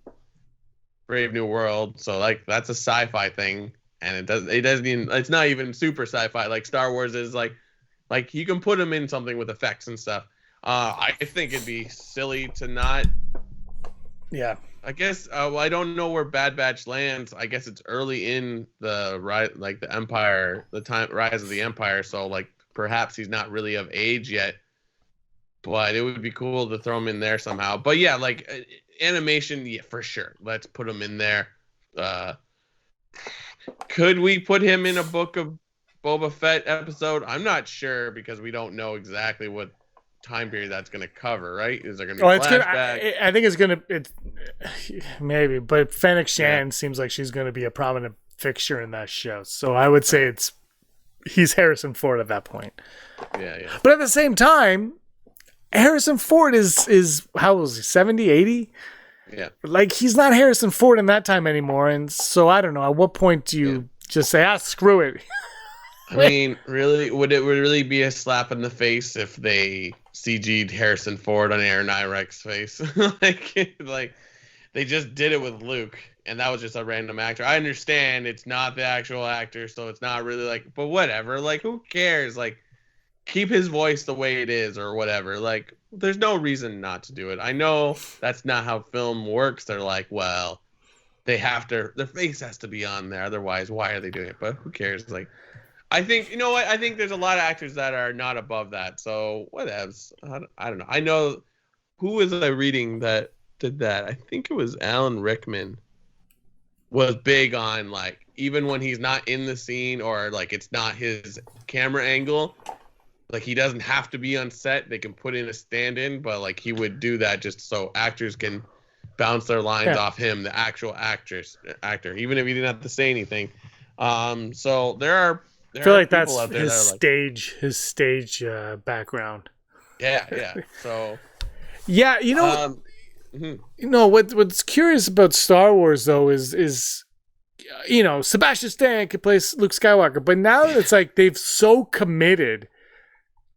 Brave New World, so like that's a sci-fi thing, and it doesn't even, it's not even super sci-fi like Star Wars is. Like you can put him in something with effects and stuff. I think it'd be silly to not. Yeah. I guess. I don't know where Bad Batch lands. I guess it's early in the the Empire, rise of the Empire. So like perhaps he's not really of age yet. But it would be cool to throw him in there somehow. But yeah, like animation, yeah, for sure. Let's put him in there. Could we put him in a Book of Boba Fett episode? I'm not sure, because we don't know exactly what time period that's going to cover, right? Is there going to be flashback? I think it's going to, maybe, but Fennec Shand seems like she's going to be a prominent fixture in that show. So I would say he's Harrison Ford at that point. Yeah. But at the same time, Harrison Ford is how old is he, 70, 80? Yeah. Like, he's not Harrison Ford in that time anymore. And so I don't know, at what point do you just say, screw it? I mean, really, would it really be a slap in the face if they CG'd Harrison Ford on Aaron Irex's face? like they just did it with Luke, and that was just a random actor. I understand it's not the actual actor, so it's not really like, but whatever. Like, who cares? Like, keep his voice the way it is, or whatever. Like, there's no reason not to do it. I know that's not how film works. They're like, well, they have to, their face has to be on there, otherwise, why are they doing it? But who cares? Like, I think, you know what? I think there's a lot of actors that are not above that. So whatevs. I don't know. I know, who was I reading that did that? I think it was Alan Rickman was big on, like, even when he's not in the scene or like it's not his camera angle, like he doesn't have to be on set. They can put in a stand-in, but like he would do that just so actors can bounce their lines off him, the actual actor, even if he didn't have to say anything. So there are. I feel like that's his stage background. Yeah. So. Yeah, you know. You know what's curious about Star Wars though is you know, Sebastian Stan could play Luke Skywalker, but now it's like they've so committed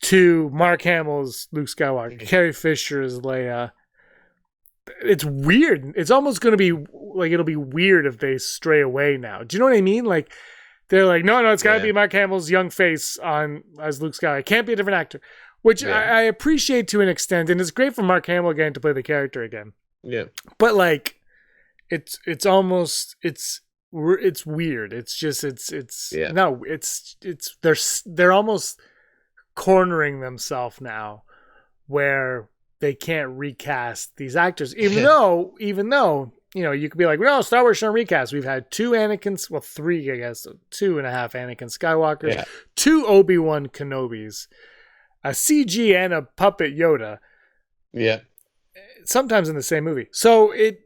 to Mark Hamill's Luke Skywalker, Carrie Fisher as Leia. It's weird. It's almost going to be like, it'll be weird if they stray away now. Do you know what I mean? Like, they're like, no, it's got to be Mark Hamill's young face as Luke Skywalker. It can't be a different actor, which I appreciate to an extent, and it's great for Mark Hamill again to play the character again. Yeah, but like, it's weird. It's just they're almost cornering themselves now, where they can't recast these actors, even though, you know, you could be like, no, Star Wars shouldn't recast. We've had two Anakins, well, three, I guess, 2.5 Anakin Skywalkers, 2 Obi-Wan Kenobis, a CG and a puppet Yoda. Yeah. Sometimes in the same movie. So I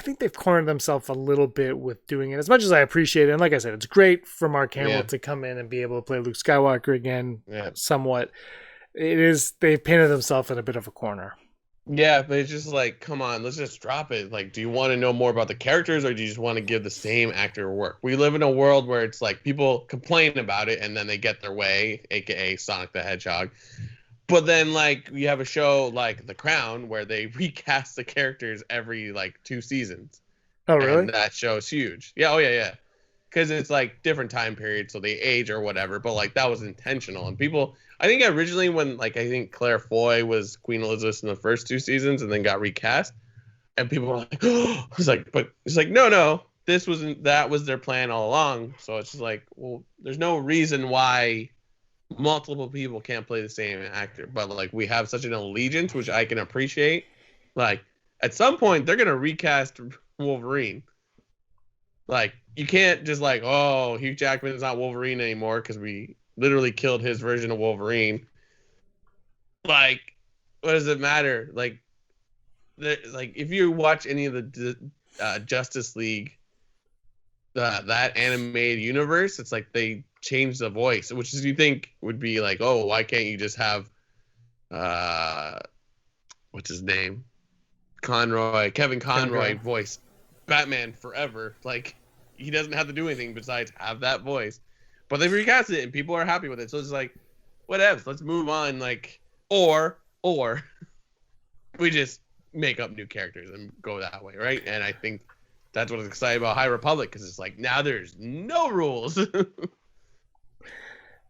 think they've cornered themselves a little bit with doing it, as much as I appreciate it. And like I said, it's great for Mark Hamill to come in and be able to play Luke Skywalker again, somewhat. They've painted themselves in a bit of a corner. Yeah, but it's just like, come on, let's just drop it. Like, do you want to know more about the characters, or do you just want to give the same actor work? We live in a world where it's like people complain about it and then they get their way, aka Sonic the Hedgehog. But then, like, you have a show like The Crown where they recast the characters every like 2 seasons. Oh, really? And that show's huge. Yeah, yeah. Because it's like different time periods, so they age or whatever. But like that was intentional, and people. I think originally when, like, I think Claire Foy was Queen Elizabeth in the first 2 seasons and then got recast, and people were like, oh, it's like, no, that was their plan all along. So it's just like, well, there's no reason why multiple people can't play the same actor, but like we have such an allegiance, which I can appreciate. Like at some point they're going to recast Wolverine. Like you can't just like, oh, Hugh Jackman's not Wolverine anymore because we literally killed his version of Wolverine. Like, what does it matter? Like if you watch any of the Justice League, that animated universe, it's like they changed the voice, which is, you think would be like, oh, why can't you just have what's his name? Kevin Conroy voice Batman forever. Like, he doesn't have to do anything besides have that voice. But they recast it and people are happy with it. So it's like, whatever, let's move on. Like, or we just make up new characters and go that way, right? And I think that's what I'm excited about High Republic, because it's like, now there's no rules.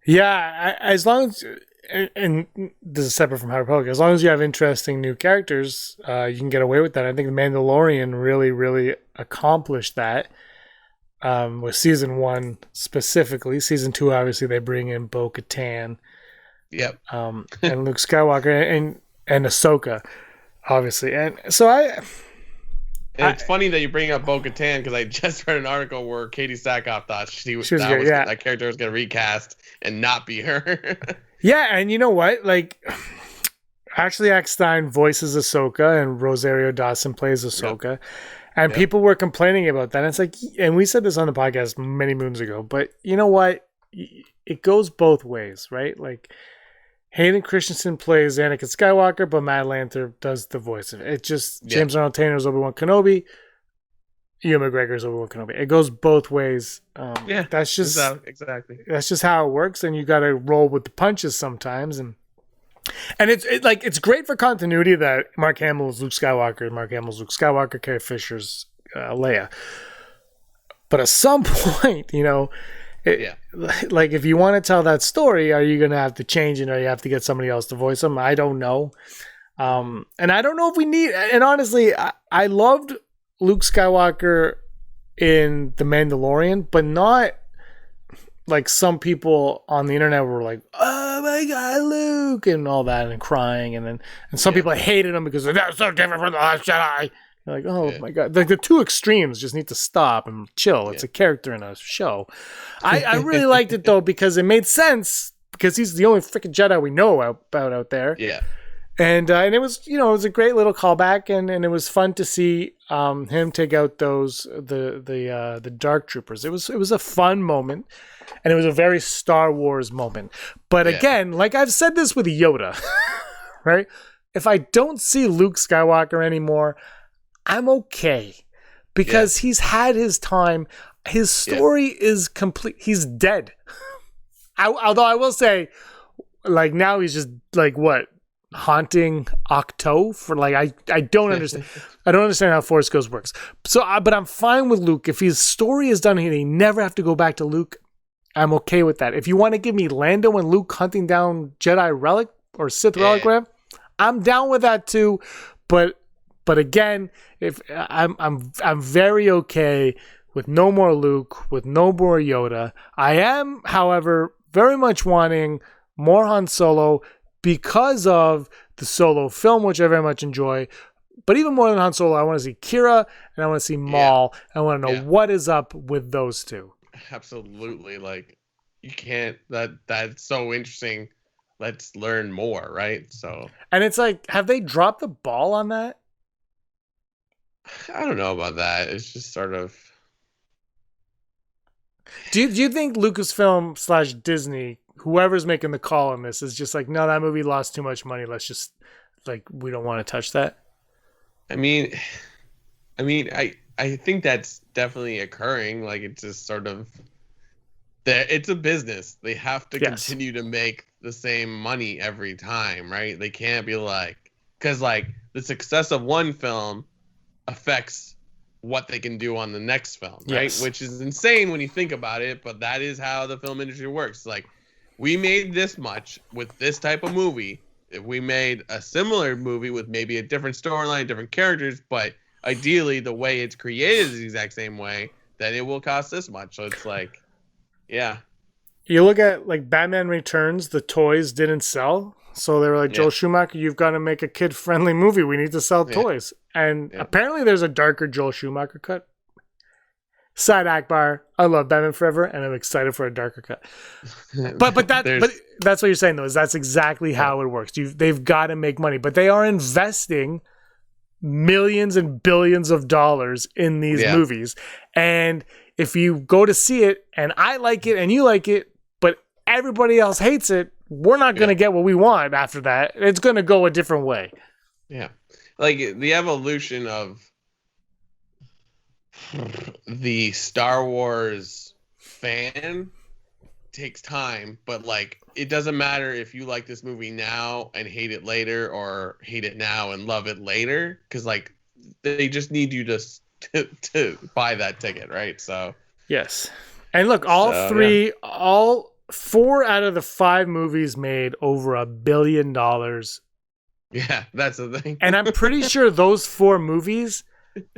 Yeah, as long as, and this is separate from High Republic, as long as you have interesting new characters, you can get away with that. I think The Mandalorian really, really accomplished that. With season 1 specifically. Season 2, obviously, they bring in Bo-Katan. Yep. And Luke Skywalker and Ahsoka, obviously. And so it's funny that you bring up Bo-Katan, because I just read an article where Katie Sackhoff thought that character was going to recast and not be her. Yeah, and you know what? Like, Ashley Eckstein voices Ahsoka and Rosario Dawson plays Ahsoka. Yep. And people were complaining about that. And it's like, and we said this on the podcast many moons ago, but you know what? It goes both ways, right? Like, Hayden Christensen plays Anakin Skywalker, but Matt Lanter does the voice of it. It just, James Arnold Taylor's Obi-Wan Kenobi. Ewan McGregor's Obi-Wan Kenobi. It goes both ways. That's just exactly. That's just how it works, and you got to roll with the punches sometimes. And it's great for continuity that Mark Hamill is Luke Skywalker, Carrie Fisher's Leia. But at some point, like if you want to tell that story, are you going to have to change it, or you have to get somebody else to voice them? I don't know. And I don't know if we need. And honestly, I loved Luke Skywalker in The Mandalorian, but not like some people on the internet were like, "Oh my God, Luke," and all that, and crying, and some people hated him because they're so different from the Last Jedi. You're like, oh my God, like the two extremes just need to stop and chill. It's a character in a show. I really liked it though because it made sense because he's the only freaking Jedi we know about out there. Yeah. And it was, it was a great little callback, and it was fun to see him take out the Dark Troopers. It was a fun moment, and it was a very Star Wars moment. But again, like I've said this with Yoda, right? If I don't see Luke Skywalker anymore, I'm okay because he's had his time. His story is complete. He's dead. Although I will say, like now he's just like what? Haunting Octo for like I don't understand. I don't understand how Force Ghost works. So, but I'm fine with Luke if his story is done and he never have to go back to Luke. I'm okay with that. If you want to give me Lando and Luke hunting down Jedi relic or Sith relic, whatever, I'm down with that too. But again, if I'm very okay with no more Luke, with no more Yoda. I am, however, very much wanting more Han Solo, because of the Solo film, which I very much enjoy. But even more than Han Solo, I want to see Kira and I want to see Maul. I want to know what is up with those two. Absolutely. Like, you can't, that's so interesting. Let's learn more, right? So, and it's like, have they dropped the ball on that? I don't know about that. It's just sort of. Do you think Lucasfilm / Disney, whoever's making the call on this, is just like, no, that movie lost too much money. Let's just, like, we don't want to touch that? I mean, I think that's definitely occurring. Like, it's just sort of, it's a business. They have to continue to make the same money every time, right? They can't be like, because like the success of one film affects what they can do on the next film, right? Which is insane when you think about it, but that is how the film industry works. Like, we made this much with this type of movie. If we made a similar movie with maybe a different storyline, different characters, but ideally the way it's created is the exact same way, then it will cost this much. So it's like, yeah. You look at like Batman Returns, the toys didn't sell. So they were like, Joel Schumacher, you've got to make a kid-friendly movie. We need to sell toys. And apparently there's a darker Joel Schumacher cut. Side Akbar, I love Batman Forever, and I'm excited for a darker cut. But that's what you're saying, though, is that's exactly how it works. They've got to make money. But they are investing millions and billions of dollars in these movies. And if you go to see it, and I like it, and you like it, but everybody else hates it, we're not going to get what we want after that. It's going to go a different way. Yeah. Like, the evolution of the Star Wars fan takes time, but like, it doesn't matter if you like this movie now and hate it later, or hate it now and love it later, because like, they just need you to buy that ticket, right? So yes. And look, all 4 out of the 5 movies made over $1 billion. Yeah, that's the thing. And I'm pretty sure those 4 movies,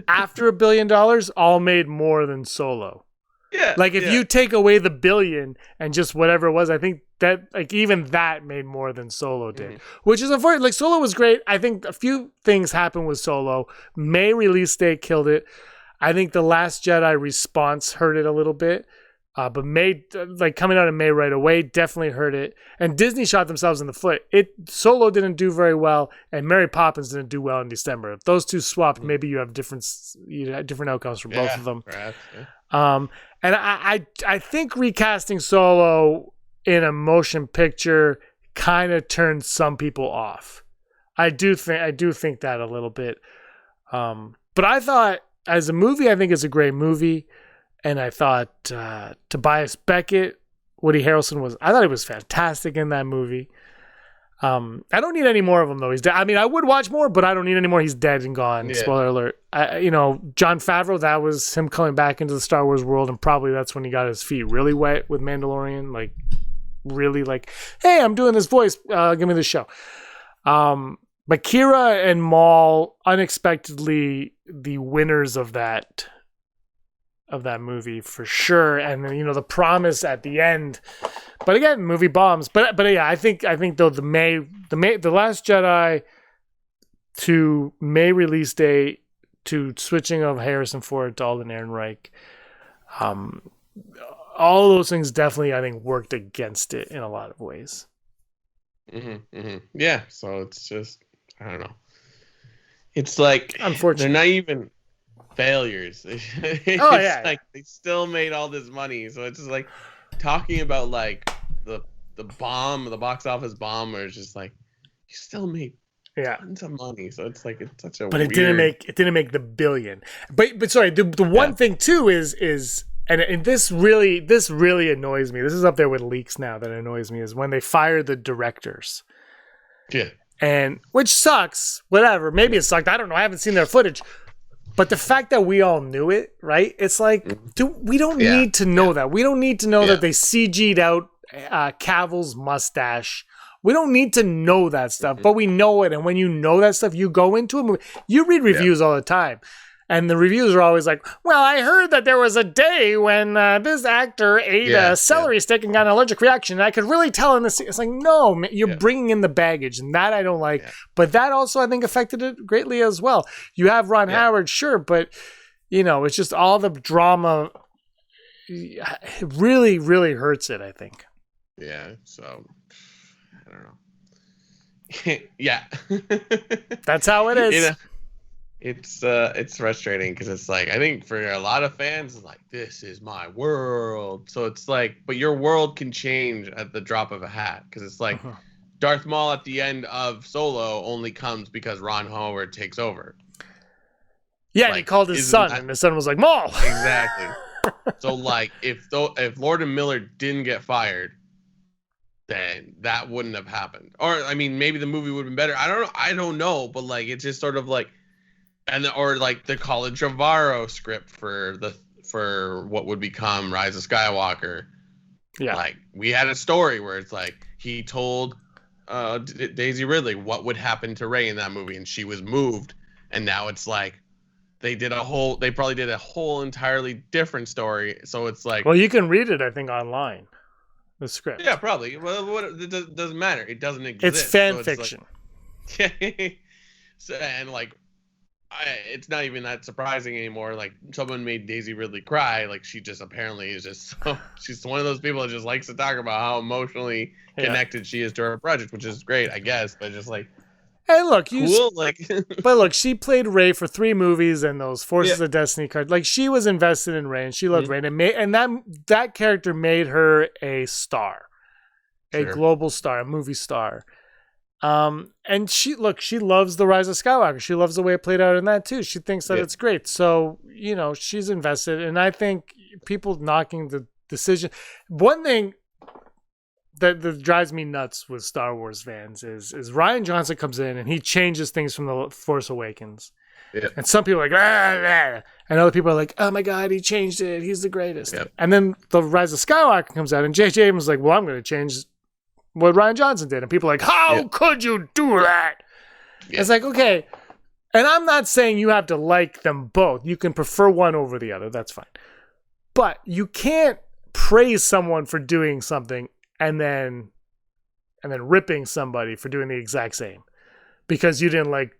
after $1 billion, all made more than Solo. Yeah. Like, if you take away the $1 billion and just whatever it was, I think that, like, even that made more than Solo did. Which is unfortunate. Like, Solo was great. I think a few things happened with Solo. May release date killed it. I think The Last Jedi response hurt it a little bit. But May, like, coming out of May right away, definitely hurt it. And Disney shot themselves in the foot. Solo didn't do very well, and Mary Poppins didn't do well in December. If those two swapped, maybe you have different outcomes for both of them. Perhaps, and I think recasting Solo in a motion picture kind of turned some people off. I do think that a little bit. But I thought as a movie, I think it's a great movie. And I thought Tobias Beckett, Woody Harrelson I thought he was fantastic in that movie. I don't need any more of him though. He's dead. I mean, I would watch more, but I don't need any more. He's dead and gone. Yeah. Spoiler alert. Jon Favreau, that was him coming back into the Star Wars world, and probably that's when he got his feet really wet with Mandalorian. Like, really, like, hey, I'm doing this voice. Give me the show. But Kira and Maul, unexpectedly, the winners of that movie for sure. And then, the promise at the end. But again, movie bombs. But yeah, I think though the Last Jedi to May release date to switching of Harrison Ford to Alden Ehrenreich, all those things definitely I think worked against it in a lot of ways. Yeah, so it's just, I don't know. It's like, unfortunately, they're not even failures. It's like they still made all this money, so it's just like talking about like the box office bomb, where it's just like you still made tons of money. So it's like it's such a it didn't make the billion. But sorry, the one thing too is and this really annoys me. This is up there with leaks now that annoys me, is when they fire the directors. Yeah. And which sucks. Whatever. Maybe it sucked. I don't know. I haven't seen their footage. But the fact that we all knew it, right? It's like, we don't need to know that. We don't need to know that they CG'd out Cavill's mustache. We don't need to know that stuff, but we know it. And when you know that stuff, you go into a movie. You read reviews all the time. And the reviews are always like, well, I heard that there was a day when this actor ate a celery stick and got an allergic reaction. And I could really tell in this. It's like, no, man, you're bringing in the baggage. And that I don't like. Yeah. But that also, I think, affected it greatly as well. You have Ron Howard, sure. But, it's just all the drama. It really, really hurts it, I think. Yeah. So, I don't know. Yeah. That's how it is. It's frustrating because it's like, I think for a lot of fans, it's like, this is my world. So it's like, but your world can change at the drop of a hat, because it's like Darth Maul at the end of Solo only comes because Ron Howard takes over. Yeah, like, he called his son, and his son was like, Maul. Exactly. So like, if Lord and Miller didn't get fired, then that wouldn't have happened. Or I mean, maybe the movie would have been better. I don't know, but like, it's just sort of like. Or like the College of Varro script for what would become Rise of Skywalker. Yeah. Like, we had a story where it's like he told Daisy Ridley what would happen to Rey in that movie, and she was moved. And now it's like they probably did a whole entirely different story. So it's like, well, you can read it, I think, online. The script. Yeah, probably. Well, it doesn't matter. It doesn't exist. It's fan fiction. Like, so, and like. It's not even that surprising anymore. Like, someone made Daisy Ridley cry. Like, she just apparently is just she's one of those people that just likes to talk about how emotionally connected she is to her project, which is great, I guess. But just like, hey, look, cool. But look, she played Rey for 3 movies and those Forces of Destiny cards. Like, she was invested in Rey and she loved Rey, and that character made her a star, a global star, a movie star. And she loves the Rise of Skywalker. She loves the way it played out in that too. She thinks that it's great. So, she's invested. And I think people knocking the decision. One thing that drives me nuts with Star Wars fans is Rian Johnson comes in and he changes things from The Force Awakens. Yeah. And some people are like, and other people are like, oh my God, he changed it. He's the greatest. Yep. And then The Rise of Skywalker comes out and J.J. Abrams is like, well, I'm going to change what Rian Johnson did. And people are like, how could you do that? Yeah. It's like, okay. And I'm not saying you have to like them both. You can prefer one over the other. That's fine. But you can't praise someone for doing something and then ripping somebody for doing the exact same because you didn't like,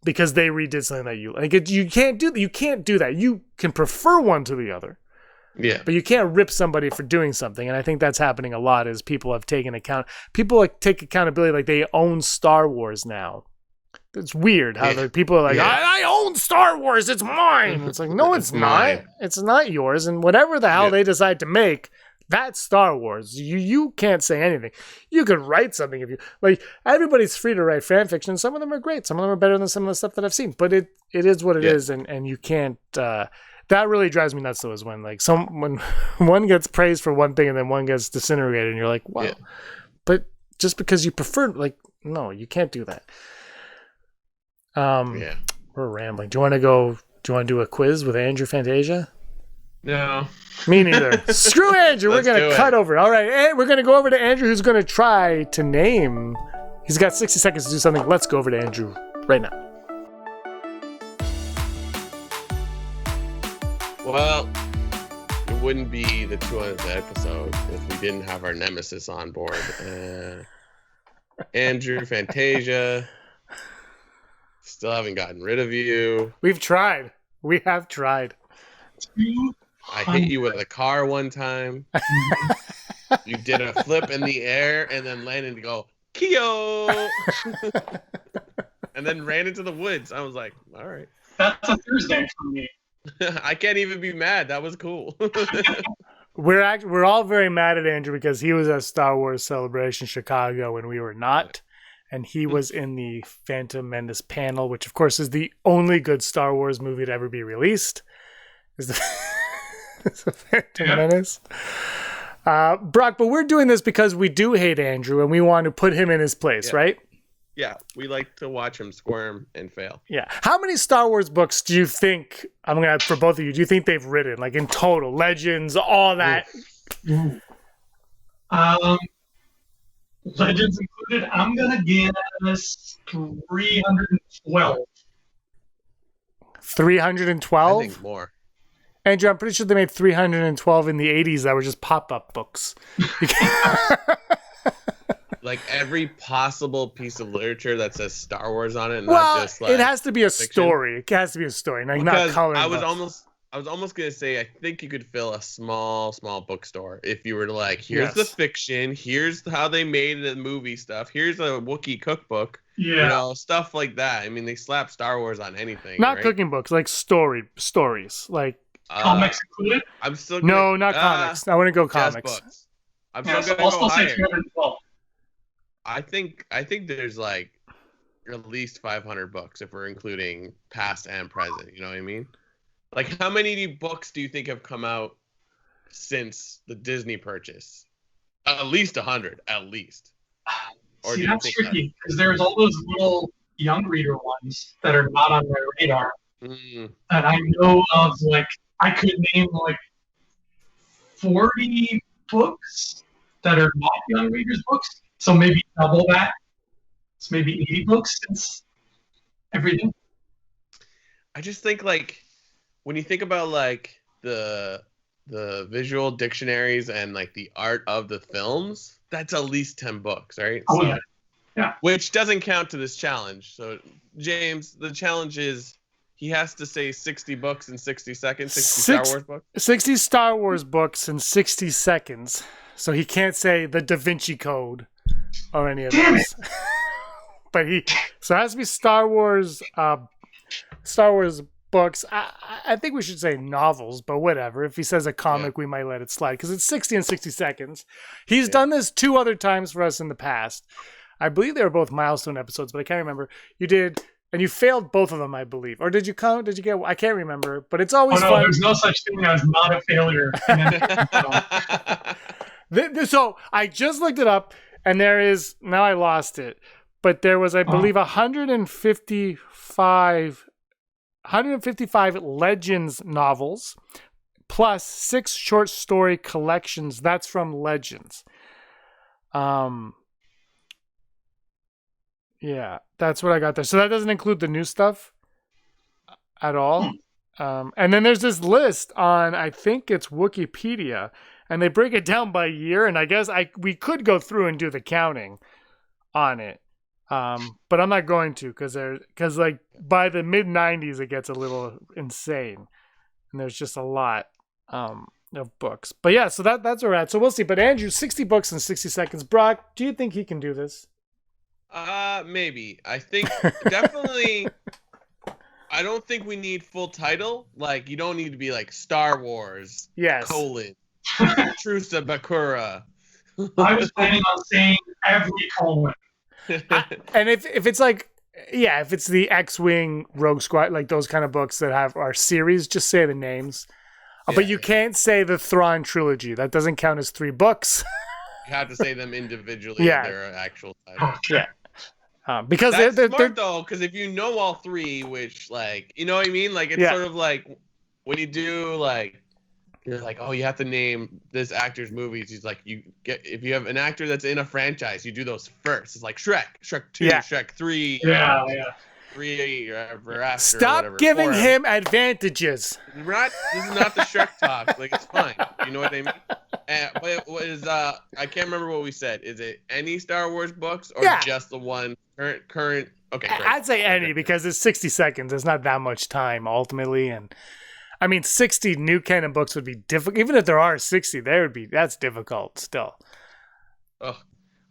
because they redid something that you like. You can't do that. You can prefer one to the other. Yeah. But you can't rip somebody for doing something. And I think that's happening a lot as people have taken people take accountability like they own Star Wars now. It's weird how people are like, I own Star Wars. It's mine. It's like, no, it's not. It's not yours. And whatever the hell they decide to make, That's Star Wars. You can't say anything. You could write something if you like. Everybody's free to write fan fiction. Some of them are great. Some of them are better than some of the stuff that I've seen. But it is what it is, and you can't. That really drives me nuts though, is when when one gets praised for one thing and then one gets disintegrated, and you're like, wow. Yeah. But just because you prefer, like, no, you can't do that. We're rambling. Do you want to do a quiz with Andrew Fantasia? No. Me neither. Screw Andrew. We're going to cut over. All right. We're going to go over to Andrew, who's going to try to name. He's got 60 seconds to do something. Let's go over to Andrew right now. Well, it wouldn't be the 200th episode if we didn't have our nemesis on board. Andrew Fantasia. Still haven't gotten rid of you. We've tried. We have tried. I hit you with a car one time. You did a flip in the air and then landed to go, Kyo! And then ran into the woods. I was like, all right. That's a Thursday for me. I can't even be mad. That was cool. We're all very mad at Andrew because he was at Star Wars Celebration Chicago and we were not. And he was in the Phantom Menace panel, which of course is the only good Star Wars movie to ever be released. Is the Phantom Menace. Brock, but we're doing this because we do hate Andrew and we want to put him in his place, right? Yeah, we like to watch him squirm and fail. Yeah. How many Star Wars books do you think, for both of you, do you think they've written? Like in total, Legends, all that? Legends included, I'm going to guess 312. 312? I think more. Andrew, I'm pretty sure they made 312 in the 80s that were just pop-up books. Like every possible piece of literature that says Star Wars on it, not just like it has to be a fiction. Story. It has to be a story, like not coloring. I was almost gonna say I think you could fill a small bookstore if you were to like, here's the fiction, here's how they made the movie stuff, here's a Wookiee cookbook, stuff like that. I mean, they slap Star Wars on anything. Not cooking books, like stories, like comics included. I'm still not comics. I want to go comics. Books. I'm still gonna go higher. 312. I think there's like at least 500 books if we're including past and present. You know what I mean? Like, how many books do you think have come out since the Disney purchase? At least 100, at least. Or see, that's tricky because there's all those little young reader ones that are not on my radar. And I know of, like, I could name like 40 books that are not young readers' books. So maybe double that. It's maybe 80 books since everything. I just think, like, when you think about like the visual dictionaries and like the art of the films, that's at least 10 books, right? Oh, so, yeah. Which doesn't count to this challenge. So James, the challenge is he has to say 60 books in 60 seconds, 60 Star Wars books. 60 Star Wars books in 60 seconds. So he can't say the Da Vinci Code or any of those. But so it has to be Star Wars books. I think we should say novels, but whatever. If he says a comic, we might let it slide because it's 60 and 60 seconds. He's done this 2 other times for us in the past. I believe they were both milestone episodes, but I can't remember. You did, and you failed both of them, I believe. Or did you count? Did you get? I can't remember. But it's always fun. There's no such thing as not a failure. So I just looked it up, and there is, now I lost it, but there was, I believe, 155 Legends novels plus 6 short story collections. That's from Legends. Yeah, that's what I got there. So that doesn't include the new stuff at all. And then there's this list on, I think it's Wikipedia, and they break it down by year. And I guess we could go through and do the counting on it. But I'm not going to because like by the mid 90s, it gets a little insane and there's just a lot, of books, but yeah, so that's where we're at. So we'll see. But Andrew, 60 books in 60 seconds. Brock, do you think he can do this? Maybe. I think definitely. I don't think we need full title. Like, you don't need to be like Star Wars, Trusa Bakura. I was planning on saying every colon. And if it's like, yeah, if it's the X-Wing, Rogue Squad, like those kind of books that are series, just say the names. But you can't say the Thrawn trilogy. That doesn't count as 3 books. You have to say them individually in their actual title. Yeah. Because that's they're smart though, because if you know all 3, which like, you know what I mean? Like it's sort of like when you do like, you're like, oh, you have to name this actor's movies. He's like, if you have an actor that's in a franchise, you do those first. It's like Shrek 2, Shrek 3. 3 or after. Stop giving him advantages. This is not the Shrek talk. Like it's fine. You know what I mean? But it was I can't remember what we said. Is it any Star Wars books or just the one current? Okay, great. I'd say any because it's 60 seconds. It's not that much time ultimately, and I mean 60 new canon books would be difficult. Even if there are 60, that's difficult still. Oh,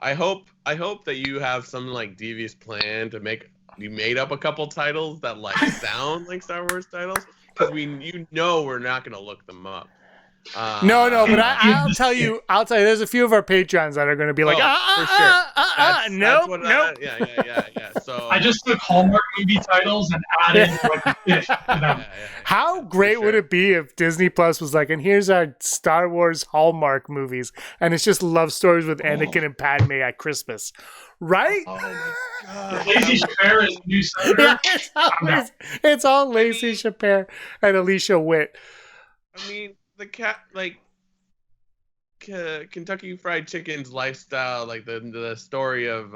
I hope that you have some like devious plan to make. You made up a couple titles that like sound like Star Wars titles because we're not gonna look them up. No, but I'll tell you. There's a few of our Patreons that are going to be like, nope. Yeah. So I just took Hallmark movie titles and added like fish to them. How great would it be if Disney Plus was like, and here's our Star Wars Hallmark movies, and it's just love stories with Anakin and Padme at Christmas, right? Oh my god! Lacey Chabert is new senator. Yeah, it's all Lacey Chabert and Alicia Witt. I mean. The cat like Kentucky Fried Chicken's lifestyle, like the story of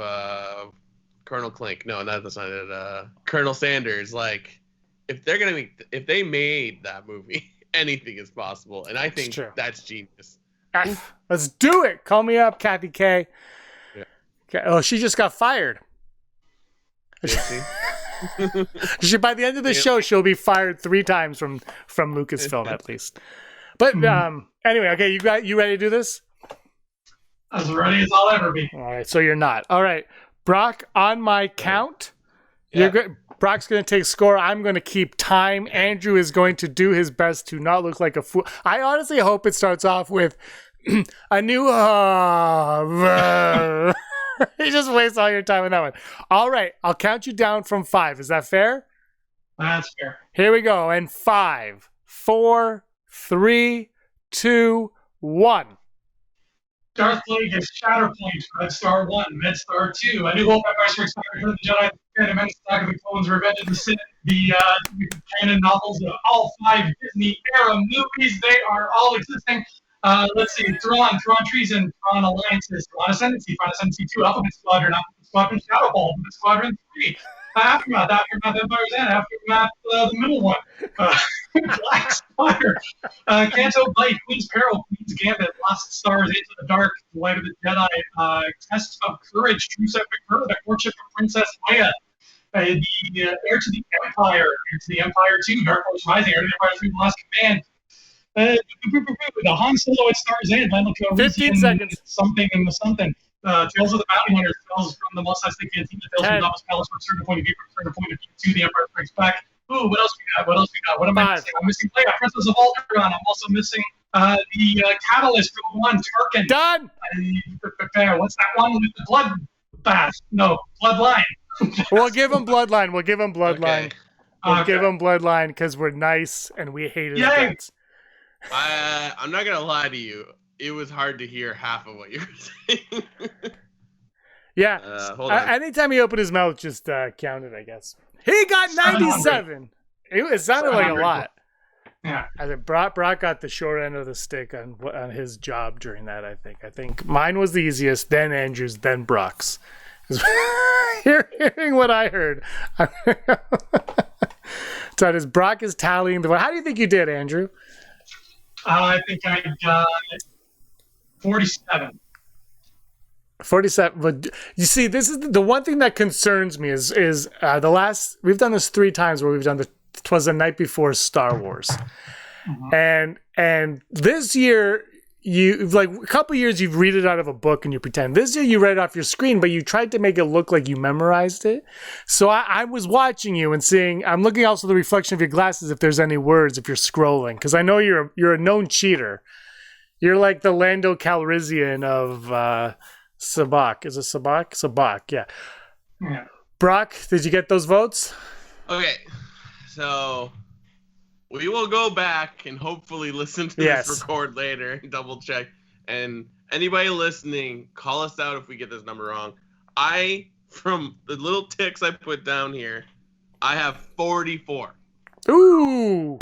Colonel Clink. No, that's not it. Colonel Sanders. Like, if they made that movie, anything is possible, and I think that's genius. Let's do it. Call me up, Kathy K. Yeah. Oh, she just got fired. By the end of the show, she'll be fired 3 times from Lucasfilm at least. But anyway, okay, you ready to do this? As ready as I'll ever be. All right, so you're not. All right, Brock, on my count, you're good. Brock's going to take score. I'm going to keep time. Andrew is going to do his best to not look like a fool. I honestly hope it starts off with a new. You just waste all your time on that one. All right, I'll count you down from 5. Is that fair? That's fair. Here we go. And 5, 4, 3, 2, 1. Darth Plagueis, Shatterpoint, Red Star 1, Red Star 2, A New Hope, Empire Strikes Back, Return of the Jedi, and Menace, Attack of the Clones, Revenge of the Sith, the canon novels of all 5 Disney-era movies. They are all existing. Let's see, Thrawn Treason, Thrawn Alliances, Thrawn Ascendancy, Thrawn Ascendancy 2, Alphabet Squadron, Alphabet Squadron Shadowball, Alphabet Squadron 3, Aftermath, Empire's End, Aftermath, the middle one, Black Spire, Canto Bight, Queen's Peril, Queen's Gambit, Lost Stars, Into the Dark, The Light of the Jedi, Test of Courage, True Set Victor, The Courtship of Princess Leia, the Heir to the Empire, Heir to the Empire 2, Dark Horse Rising, Heir to the Empire 3, The Last Command, the Han Solo at Star's End, 15 seconds. Something and the something. Tales of the Bounty Hunters, Tales from the Mos Eisley Cantina, Tales from Jabba's Palace from a certain point of view, from a certain point of view to The Empire Strikes Back. Ooh, what else we got? What am I missing? I'm missing Leia, Princess of Alderaan. I'm also missing the Catalyst from one, Tarkin. Done! What's that one with the blood bath? No, Bloodline. We'll give him Bloodline. We'll give him Bloodline. Okay. We'll give him Bloodline because we're nice and we hated it. I'm not gonna lie to you. It was hard to hear half of what you were saying. Yeah. Hold on. Anytime he opened his mouth, just counted, I guess. He got 97. It sounded like a lot. Yeah. I think Brock got the short end of the stick on his job during that, I think mine was the easiest, then Andrew's, then Brock's. Hearing what I heard. So as Brock is tallying the... How do you think you did, Andrew? I think I got 47. 47. But you see, this is the one thing that concerns me is the last... We've done this 3 times where we've done it was the night before Star Wars. Mm-hmm. And this year... You like a couple years you've read it out of a book and you pretend. This year you read it off your screen, but you tried to make it look like you memorized it. So I was watching you and seeing. I'm looking also at the reflection of your glasses if there's any words if you're scrolling, because I know you're a known cheater. You're like the Lando Calrissian of Sabak. Is it Sabak? Sabak, yeah. Brock, did you get those votes? Okay, so we will go back and hopefully listen to this record later and double check. And anybody listening, call us out if we get this number wrong. From the little ticks I put down here, I have 44. Ooh,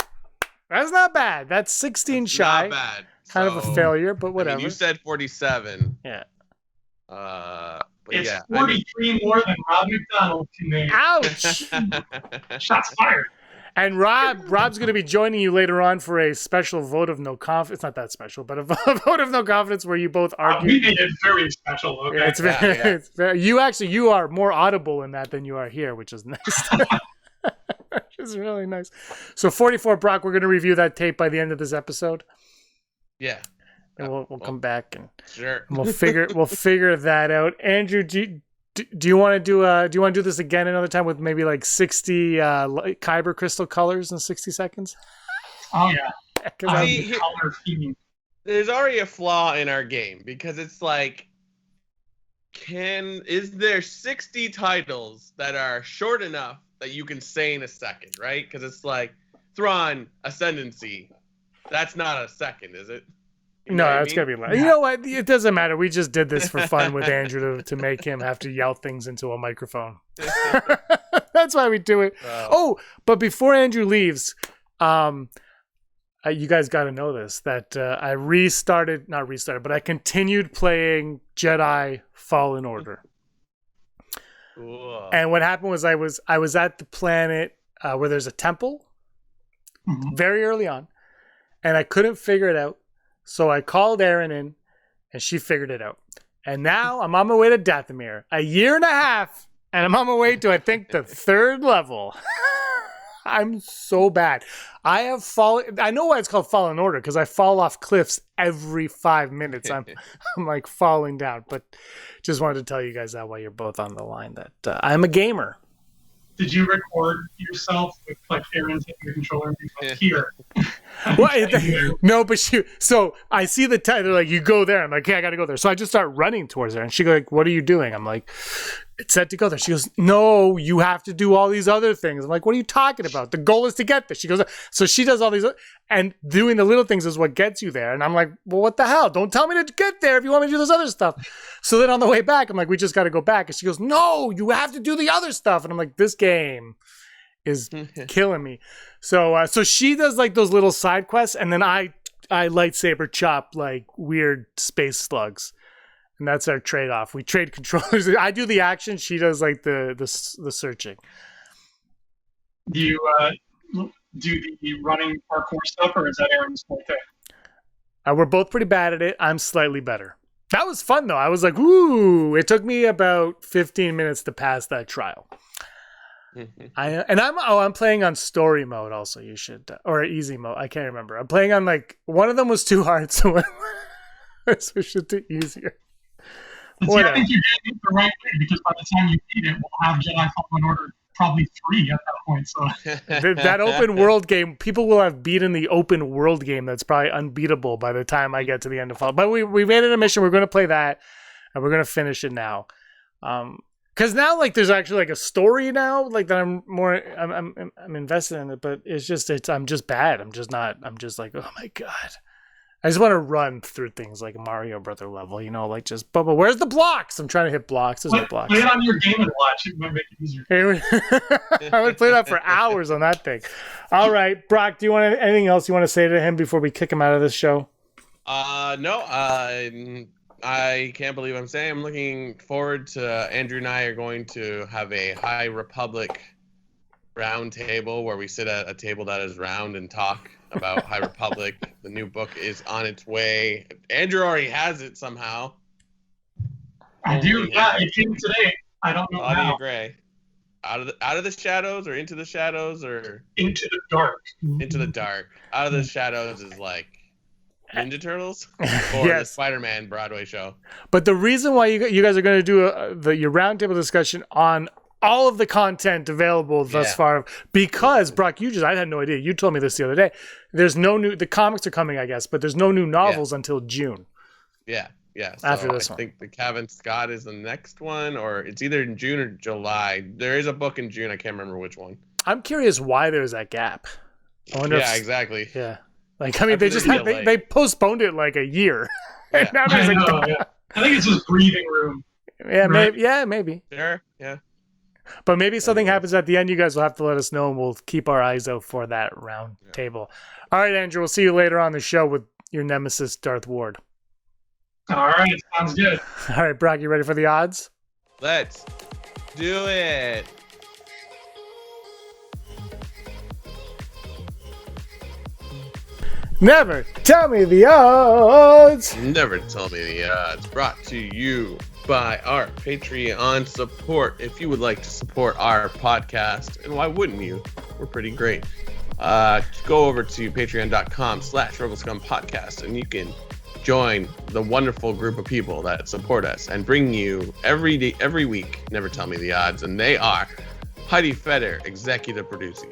that's not bad. That's 16 shy. Not bad. Kind of a failure, but whatever. You said 47. Yeah. It's 43 more than Rob McDonald can name. Ouch! Shots fired. And Rob's going to be joining you later on for a special vote of no confidence. It's not that special, but a vote of no confidence where you both argue. We made it very special. Okay. Yeah, it's very, you are more audible in that than you are here, which is nice. Which is really nice. So 44, Brock, we're going to review that tape by the end of this episode. Yeah. And we'll come back and sure. We'll figure that out. Andrew, do you want to do this again another time with maybe like 60 Kyber crystal colors in 60 seconds? Oh yeah. There's already a flaw in our game because it's like, is there 60 titles that are short enough that you can say in a second, right? Because it's like Thrawn Ascendancy. That's not a second, is it? No, that's going to be less. You know what? It doesn't matter. We just did this for fun with Andrew to make him have to yell things into a microphone. That's why we do it. But before Andrew leaves, you guys got to know this, that I I continued playing Jedi Fallen Order. Cool. And what happened was I was at the planet where there's a temple very early on, and I couldn't figure it out. So I called Erin in, and she figured it out. And now I'm on my way to Dathomir. A year and a half, and I'm on my way to, I think, the 3rd level. I'm so bad. I have fallen. I know why it's called Fallen Order, because I fall off cliffs every 5 minutes. I'm like falling down. But just wanted to tell you guys that while you're both on the line, that I'm a gamer. Did you record yourself with like Erin taking the controller and being like, here? No, but so I see the title, like, you go there. I'm like, yeah, I got to go there. So I just start running towards her, and she goes, like, what are you doing? I'm like, it's set to go there. She goes, no, you have to do all these other things. I'm like, what are you talking about? The goal is to get there. She goes, so she does all these, and doing the little things is what gets you there. And I'm like, well, what the hell? Don't tell me to get there if you want me to do this other stuff. So then on the way back, I'm like, we just got to go back. And she goes, no, you have to do the other stuff. And I'm like, this game is killing me. So she does like those little side quests, and then I lightsaber chop like weird space slugs. And that's our trade-off. We trade controllers. I do the action. She does like the searching. Do you do the running parkour stuff, or is that Erin's forte? We're both pretty bad at it. I'm slightly better. That was fun though. I was like, ooh! It took me about 15 minutes to pass that trial. I'm playing on story mode also. You should, or easy mode. I can't remember. I'm playing on like, one of them was too hard, so I switched it to easier. See, I think you did it the right way, because by the time you beat it, we'll have Jedi Fallen Order probably 3 at that point. So that open world game, people will have beaten the open world game that's probably unbeatable by the time I get to the end of Fallen. But we made it a mission. We're going to play that, and we're going to finish it now. Because now, like, there's actually like a story now, like that I'm invested in it. But I'm just bad. I'm just like, oh my god. I just want to run through things like a Mario Brother level, you know, like just, Bubba, where's the blocks? I'm trying to hit blocks. There's no blocks. Play it on your Game & Watch. It might make it easier. I would play that for hours on that thing. All right, Brock, do you want anything else you want to say to him before we kick him out of this show? No. I can't believe I'm saying. I'm looking forward to Andrew and I are going to have a High Republic round table where we sit at a table that is round and talk about High Republic. The new book is on its way. Andrew already has it somehow. I do. Yeah, it came today. I don't know Claudia how. Gray. Out of the shadows, or into the shadows, or Into the dark. into the dark. Out of the shadows is like Ninja Turtles or the Yes. Spider-Man Broadway show. But the reason why you guys are going to do your roundtable discussion on all of the content available thus far. Because, Brock, I had no idea. You told me this the other day. There's no new, the comics are coming, I guess, but there's no new novels until June. Yeah. So After this one. I think the Kevin Scott is the next one, or it's either in June or July. There is a book in June. I can't remember which one. I'm curious why there's that gap. I wonder exactly. Yeah. Like, I mean, they postponed it like a year. Yeah. Now I there's know, yeah. I think it's just breathing room. Yeah, Right. maybe. Sure. Yeah. But maybe something happens at the end. You guys will have to let us know, and we'll keep our eyes out for that round table. All right, Andrew, we'll see you later on the show with your nemesis, Darth Ward. All right, sounds good. All right, Brock, you ready for the odds? Let's do it. Never tell me the odds. Never tell me the odds. Brought to you by our Patreon support. If you would like to support our podcast, and why wouldn't you? We're pretty great. Go over to patreon.com/Rebel Scum Podcast, and you can join the wonderful group of people that support us and bring you every week. Never tell me the odds, and they are Heidi Feder, executive producer,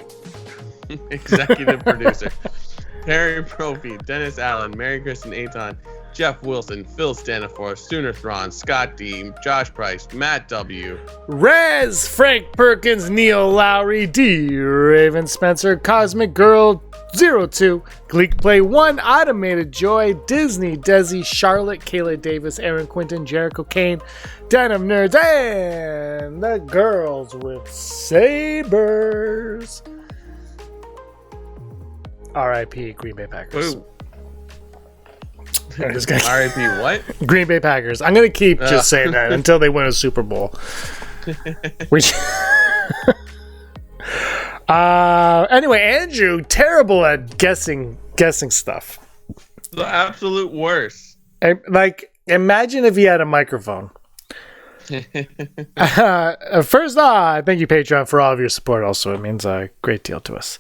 Harry Profi, Dennis Allen, Mary Kristen Aton, Jeff Wilson, Phil Stanifor, Sooner Thrawn, Scott D, Josh Price, Matt W, Rez, Frank Perkins, Neil Lowry, D, Raven Spencer, Cosmic Girl 02, Gleek Play 1, Automated Joy, Disney, Desi, Charlotte, Kayla Davis, Aaron Quinton, Jericho Kane, Den of Nerds, and the Girls with Sabers. R.I.P. Green Bay Packers. Ooh. I'm just gonna R.I.P. what? Green Bay Packers. I'm going to keep just saying that until they win a Super Bowl. Which... Anyway, Andrew, terrible at guessing stuff. The absolute worst. Like, imagine if he had a microphone. First, thank you, Patreon, for all of your support. Also, it means a great deal to us.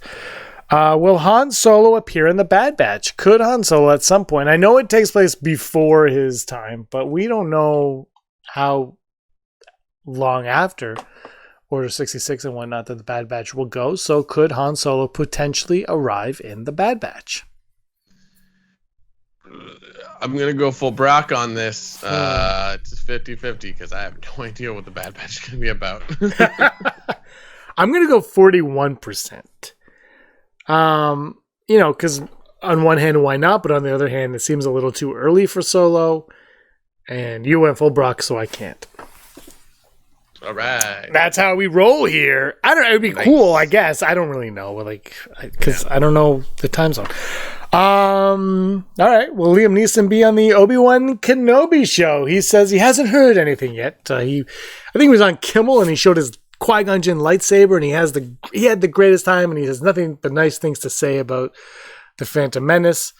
Will Han Solo appear in the Bad Batch? Could Han Solo at some point? I know it takes place before his time, but we don't know how long after Order 66 and whatnot that the Bad Batch will go. So could Han Solo potentially arrive in the Bad Batch? I'm going to go full Brock on this. It's 50-50 because I have no idea what the Bad Batch is going to be about. I'm going to go 41%. Because on one hand, why not? But on the other hand, it seems a little too early for Solo. And you went full Brock, so I can't. All right. That's how we roll here. I don't know. It would be cool, I guess. I don't really know. Because I don't know the time zone. All right. Will Liam Neeson be on the Obi-Wan Kenobi show? He says he hasn't heard anything yet. I think he was on Kimmel and he showed his Qui-Gon Jinn lightsaber, and he had the greatest time, and he has nothing but nice things to say about the Phantom Menace.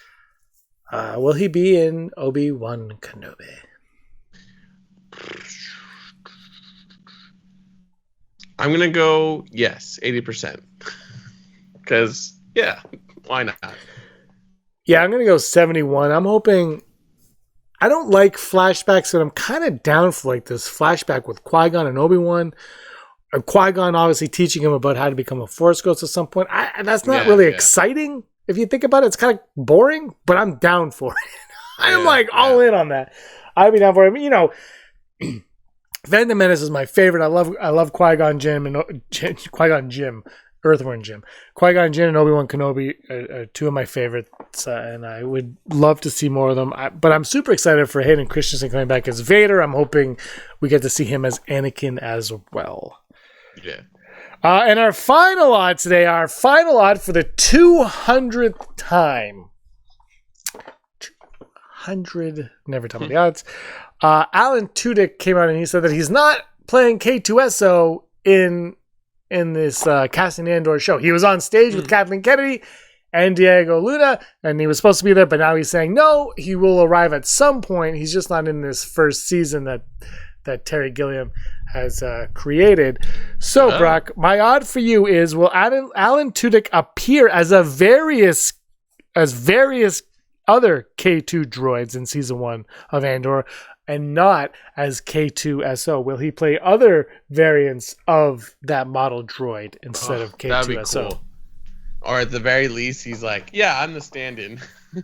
Will he be in Obi-Wan Kenobi? I'm gonna go yes, 80%. Because why not? Yeah, I'm gonna go 71. I'm hoping. I don't like flashbacks, but I'm kind of down for like this flashback with Qui-Gon and Obi-Wan. Qui-Gon obviously teaching him about how to become a Force Ghost at some point. That's not really exciting if you think about it. It's kind of boring, but I'm down for it. I'm all in on that. I'd be down for it. I mean, Phantom Menace is my favorite. I love Qui-Gon Jinn and Qui-Gon Jinn, Earthworm Jim. Qui-Gon Jinn and Obi-Wan Kenobi are two of my favorites, and I would love to see more of them. But I'm super excited for Hayden Christensen coming back as Vader. I'm hoping we get to see him as Anakin as well. Yeah. And our final odd today, our final odd for the 200th time. 200, never tell me the odds. Alan Tudyk came out and he said that he's not playing K2SO in this Cassian Andor show. He was on stage with Kathleen Kennedy and Diego Luna, and he was supposed to be there, but now he's saying no, he will arrive at some point. He's just not in this first season that Terry Gilliam has created. So, Brock, my odd for you is, will Alan Tudyk appear as various other K2 droids in season 1 of Andor? and not as K2SO? Will he play other variants of that model droid instead of K2SO? That'd be cool. Or at the very least, he's like, yeah, I'm the stand-in.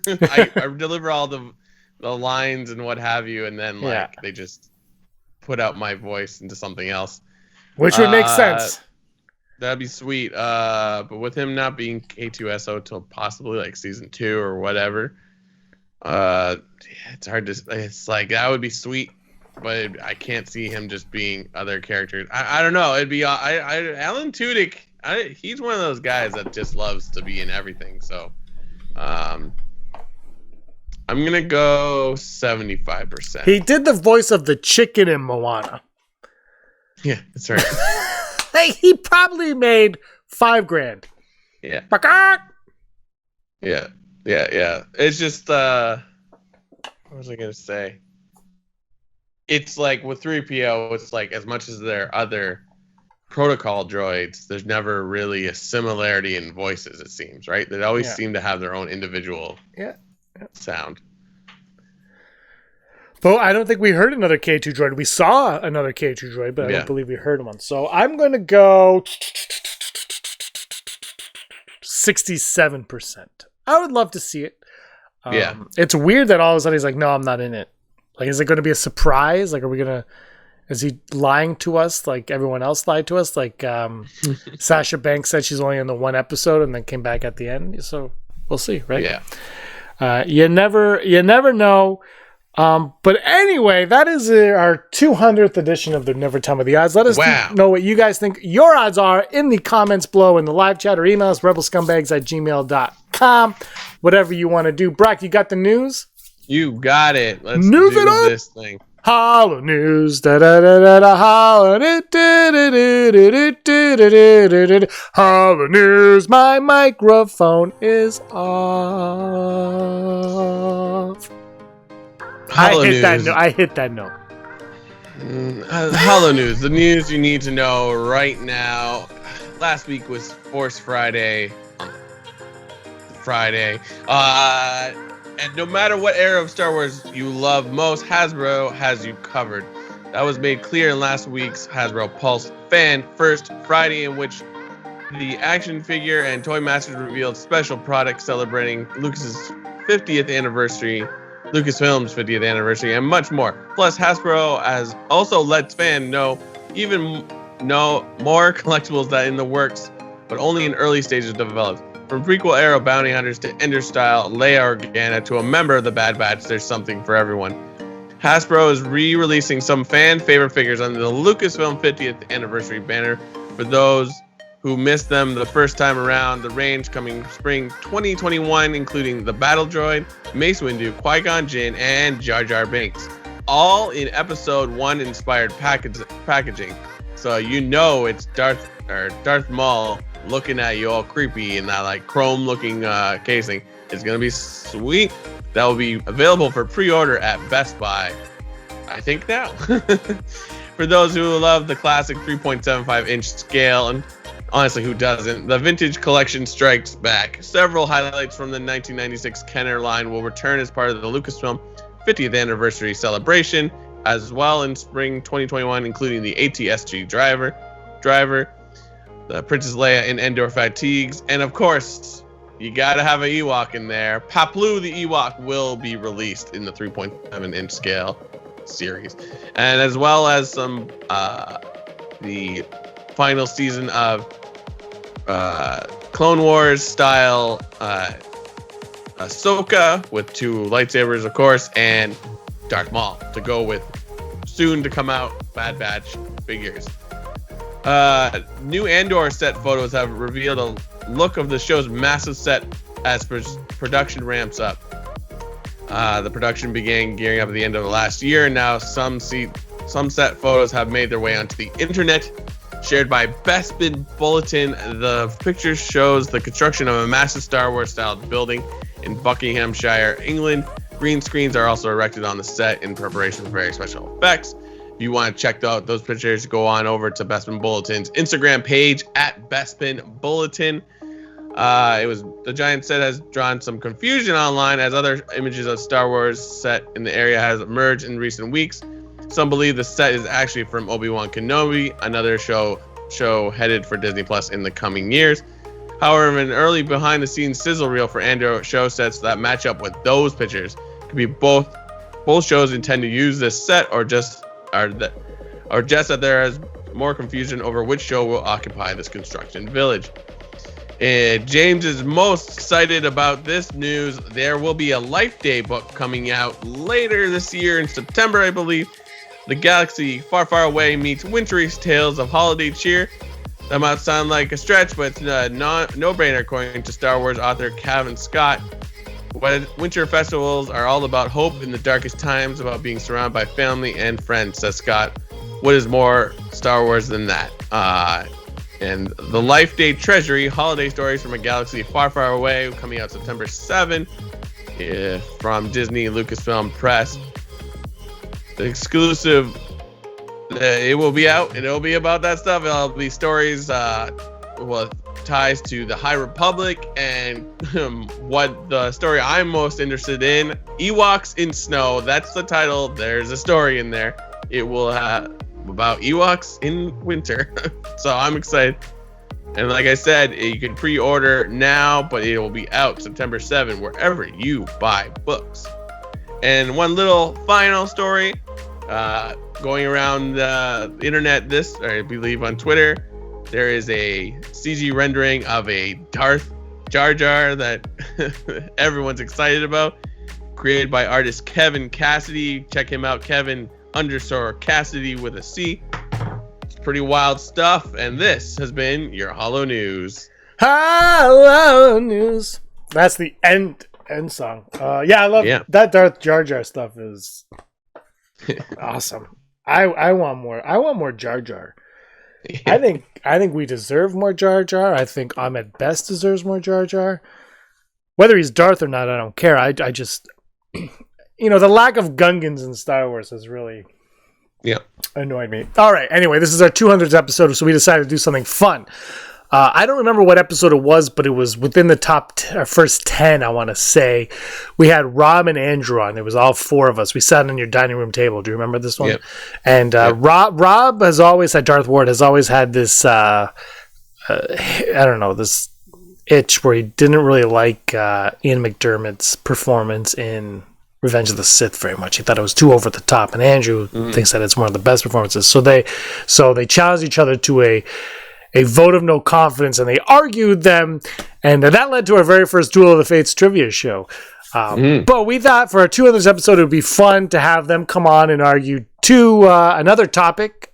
I deliver all the lines and what have you, and then they just put out my voice into something else. Which would make sense. That'd be sweet. But with him not being K2SO till possibly like season 2 or whatever, it's hard to. It's like that would be sweet, but I can't see him just being other characters. I don't know. It'd be Alan Tudyk. He's one of those guys that just loves to be in everything. So, I'm gonna go 75%. He did the voice of the chicken in Moana. Yeah, that's right. He probably made $5,000. Yeah. Yeah. It's just what was I gonna say? It's like with 3PO, it's like as much as there are other protocol droids, there's never really a similarity in voices, it seems, right? They always seem to have their own individual sound. But I don't think we heard another K2 droid. We saw another K2 droid, but I don't believe we heard one. So I'm going to go 67%. I would love to see it. It's weird that all of a sudden he's like, no, I'm not in it. Like, is it going to be a surprise? Like, is he lying to us like everyone else lied to us? Like Sasha Banks said she's only in the one episode and then came back at the end. So we'll see, right? Yeah. You never know. But anyway, that is our 200th edition of the Never Tell Me the Odds. Let us know what you guys think your odds are in the comments below in the live chat or email us rebelscumbags@gmail.com. Whatever you want to do. Brock, you got the news? You got it. Let's news do it up. This thing. Holo-news, Holo-news, my microphone is off. I hit that note. Holo-news, the news you need to know right now. Last week was Force Friday. And no matter what era of Star Wars you love most, Hasbro has you covered. That was made clear in last week's Hasbro Pulse Fan First Friday, in which the action figure and Toy Masters revealed special products celebrating Lucasfilm's 50th anniversary, and much more. Plus, Hasbro has also let fans know more collectibles that are in the works, but only in early stages of development. From prequel era bounty hunters to Ender-style Leia Organa to a member of the Bad Batch, there's something for everyone. Hasbro is re-releasing some fan-favorite figures under the Lucasfilm 50th anniversary banner. For those who missed them the first time around, the range coming spring 2021, including the Battle Droid, Mace Windu, Qui-Gon Jinn, and Jar Jar Binks. All in Episode 1 inspired packaging. So you know it's Darth Maul looking at you all creepy in that like chrome looking casing. It's gonna be sweet. That will be available for pre-order at Best Buy, I think now. For those who love the classic 3.75 inch scale, and honestly, who doesn't, the vintage collection strikes back. Several highlights from the 1996 Kenner line will return as part of the Lucasfilm 50th anniversary celebration, as well in spring 2021, including the ATSG driver, the Princess Leia in Endor fatigues, and of course, you gotta have an Ewok in there. Paplu the Ewok will be released in the 3.7 inch scale series, and as well as some the final season of Clone Wars style Ahsoka with 2 lightsabers, of course, and Darth Maul to go with soon to come out Bad Batch figures. New Andor set photos have revealed a look of the show's massive set as production ramps up. The production began gearing up at the end of the last year, and now some set photos have made their way onto the internet. Shared by Bespin Bulletin, the picture shows the construction of a massive Star Wars-styled building in Buckinghamshire, England. Green screens are also erected on the set in preparation for very special effects. If you want to check out those pictures, go on over to Bespin Bulletin's Instagram page at Bespin Bulletin. The giant set has drawn some confusion online as other images of Star Wars set in the area has emerged in recent weeks. Some believe the set is actually from Obi-Wan Kenobi, another show headed for Disney Plus in the coming years. However, an early behind-the-scenes sizzle reel for Andor show sets that match up with those pictures could be both shows intend to use this set or just that there is more confusion over which show will occupy this construction village. James is most excited about this news. There will be a Life Day book coming out later this year in September, I believe. The galaxy far, far away meets wintry tales of holiday cheer. That might sound like a stretch, but it's a no-brainer according to Star Wars author Kevin Scott. What winter festivals are all about hope in the darkest times, about being surrounded by family and friends, says Scott. What is more Star Wars than that? And the Life Day Treasury, Holiday Stories from a Galaxy Far, Far Away, coming out September 7 from Disney Lucasfilm Press. The exclusive, it will be out, and it'll be about that stuff. It'll be stories ties to the High Republic, and what the story I'm most interested in, Ewoks in Snow. That's the title. There's a story in there. It will have about Ewoks in winter. So I'm excited. And like I said, you can pre-order now, but it will be out September 7 wherever you buy books. And one little final story going around the internet, I believe on Twitter, there is a CG rendering of a Darth Jar Jar that everyone's excited about, created by artist Kevin Cassidy. Check him out, Kevin_Cassidy with a C. It's pretty wild stuff, and this has been your Holo-news. Holo-news. That's the end song. I love that Darth Jar Jar stuff is awesome. I want more Jar Jar. Yeah. I think we deserve more Jar Jar. I think Ahmed Best deserves more Jar Jar. Whether he's Darth or not, I don't care. I just the lack of Gungans in Star Wars has really annoyed me. All right. Anyway, this is our 200th episode, so we decided to do something fun. I don't remember what episode it was, but it was within the first 10, I want to say. We had Rob and Andrew on. It was all four of us. We sat on your dining room table. Do you remember this one? Yep. And Rob has always had, Darth Ward has always had this, this itch where he didn't really like Ian McDermott's performance in Revenge of the Sith very much. He thought it was too over the top, and Andrew thinks that it's one of the best performances. So they challenged each other to a vote of no confidence, and they argued them, and that led to our very first Duel of the Fates trivia show. But we thought for our 200th episode, it would be fun to have them come on and argue another topic,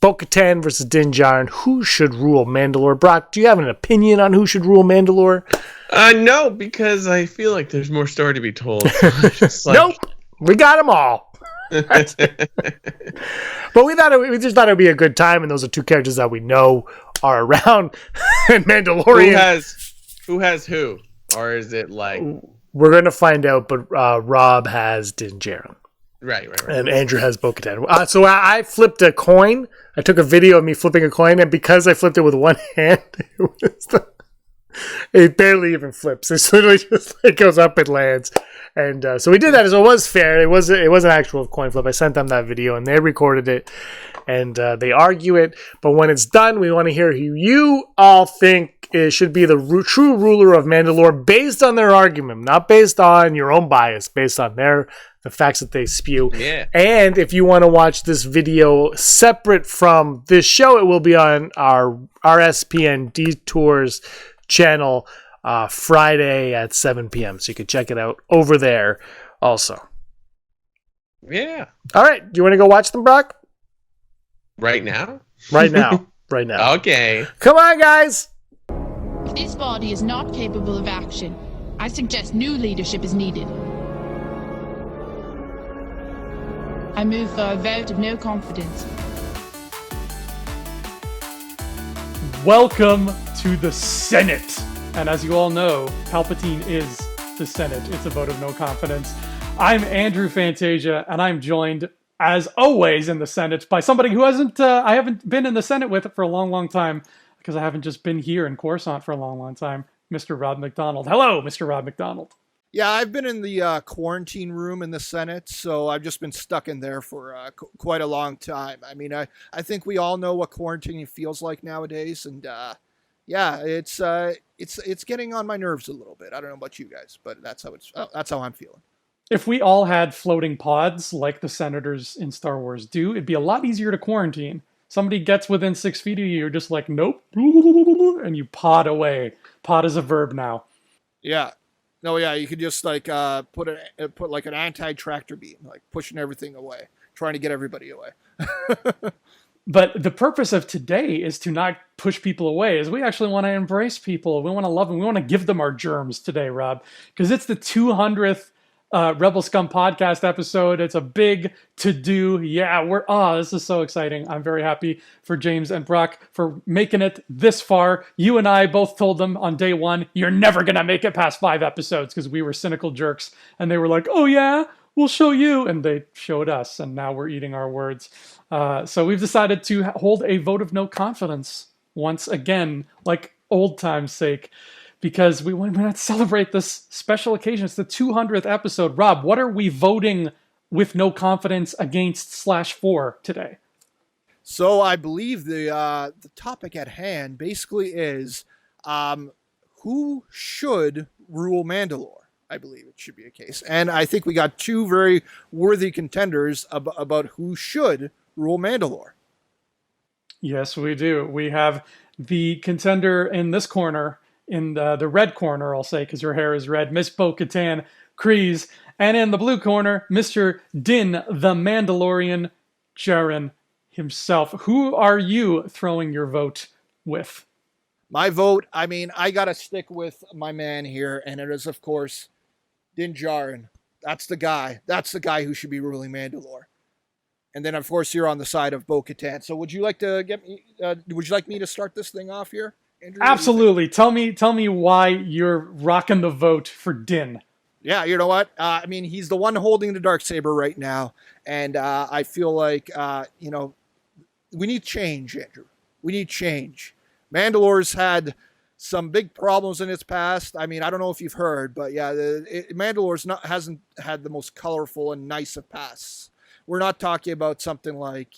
Bo-Katan versus Din Djarin. Who should rule Mandalore? Brock, do you have an opinion on who should rule Mandalore? No, because I feel like there's more story to be told. Nope, we got them all. But we just thought it would be a good time, and those are two characters that we know are around in Mandalorian. Who has who? Or is it like... We're going to find out, but Rob has Din Djarin. Right. And Andrew has Bo-Katan. So I flipped a coin. I took a video of me flipping a coin, and because I flipped it with one hand, it barely even flips. It's literally just it goes up and lands. And so we did that, so it was fair. It was an actual coin flip. I sent them that video, and they recorded it, and they argue it. But when it's done, we want to hear who you all think should be the true ruler of Mandalore, based on their argument, not based on your own bias, based on the facts that they spew. Yeah. And if you want to watch this video separate from this show, it will be on our RSPN Detours channel Friday at 7 p.m. So you can check it out over there also. Yeah. All right. Do you want to go watch them, Brock? Right now? Right now. Okay. Come on, guys. If this body is not capable of action, I suggest new leadership is needed. I move for a vote of no confidence. Welcome to the Senate. And as you all know, Palpatine is the Senate. It's a vote of no confidence. I'm Andrew Fantasia, and I'm joined, as always, in the Senate by somebody who I haven't been in the Senate with for a long, long time, because I haven't just been here in Coruscant for a long, long time. Mr. Rob McDonald. Hello, Mr. Rob McDonald. Yeah, I've been in the quarantine room in the Senate, so I've just been stuck in there for quite a long time. I mean, I think we all know what quarantining feels like nowadays, and yeah, it's getting on my nerves a little bit. I don't know about you guys, but that's how I'm feeling. If we all had floating pods like the senators in Star Wars do, it'd be a lot easier to quarantine. Somebody gets within 6 feet of you, you're just like, nope, and you pod away. Pod is a verb now. Yeah. No, yeah, you could just like put like an anti-tractor beam, like pushing everything away, trying to get everybody away. But the purpose of today is to not push people away, is we actually want to embrace people. We want to love them. We want to give them our germs today, Rob, because it's the 200th Rebel Scum Podcast episode. It's a big to-do. Yeah, this is so exciting. I'm very happy for James and Brock for making it this far. You and I both told them on day one, you're never going to make it past 5 episodes, because we were cynical jerks. And they were like, oh yeah, we'll show you. And they showed us, and now we're eating our words. So we've decided to hold a vote of no confidence once again, like old time's sake, because we want to celebrate this special occasion. It's the 200th episode. Rob, what are we voting with no confidence against /for today? So I believe the topic at hand basically is who should rule Mandalore. I believe it should be a case. And I think we got 2 very worthy contenders about who should rule Mandalore. Yes, we do. We have the contender in this corner, in the red corner, I'll say, because her hair is red, Miss Bo-Katan Kryze. And in the blue corner, Mr. Din, the Mandalorian, Djarin himself. Who are you throwing your vote with? My vote, I mean, I got to stick with my man here, and it is, of course, Din Djarin. That's the guy. That's the guy who should be ruling Mandalore. And then, of course, you're on the side of Bo-Katan. So would you like to would you like me to start this thing off here, Andrew? Absolutely. Tell me why you're rocking the vote for Din. Yeah, you know what? I mean, he's the one holding the Darksaber right now. And I feel like, we need change, Andrew. We need change. Mandalore's had some big problems in its past. I mean, I don't know if you've heard, but yeah, Mandalore's hasn't had the most colorful and nice of pasts. We're not talking about something like,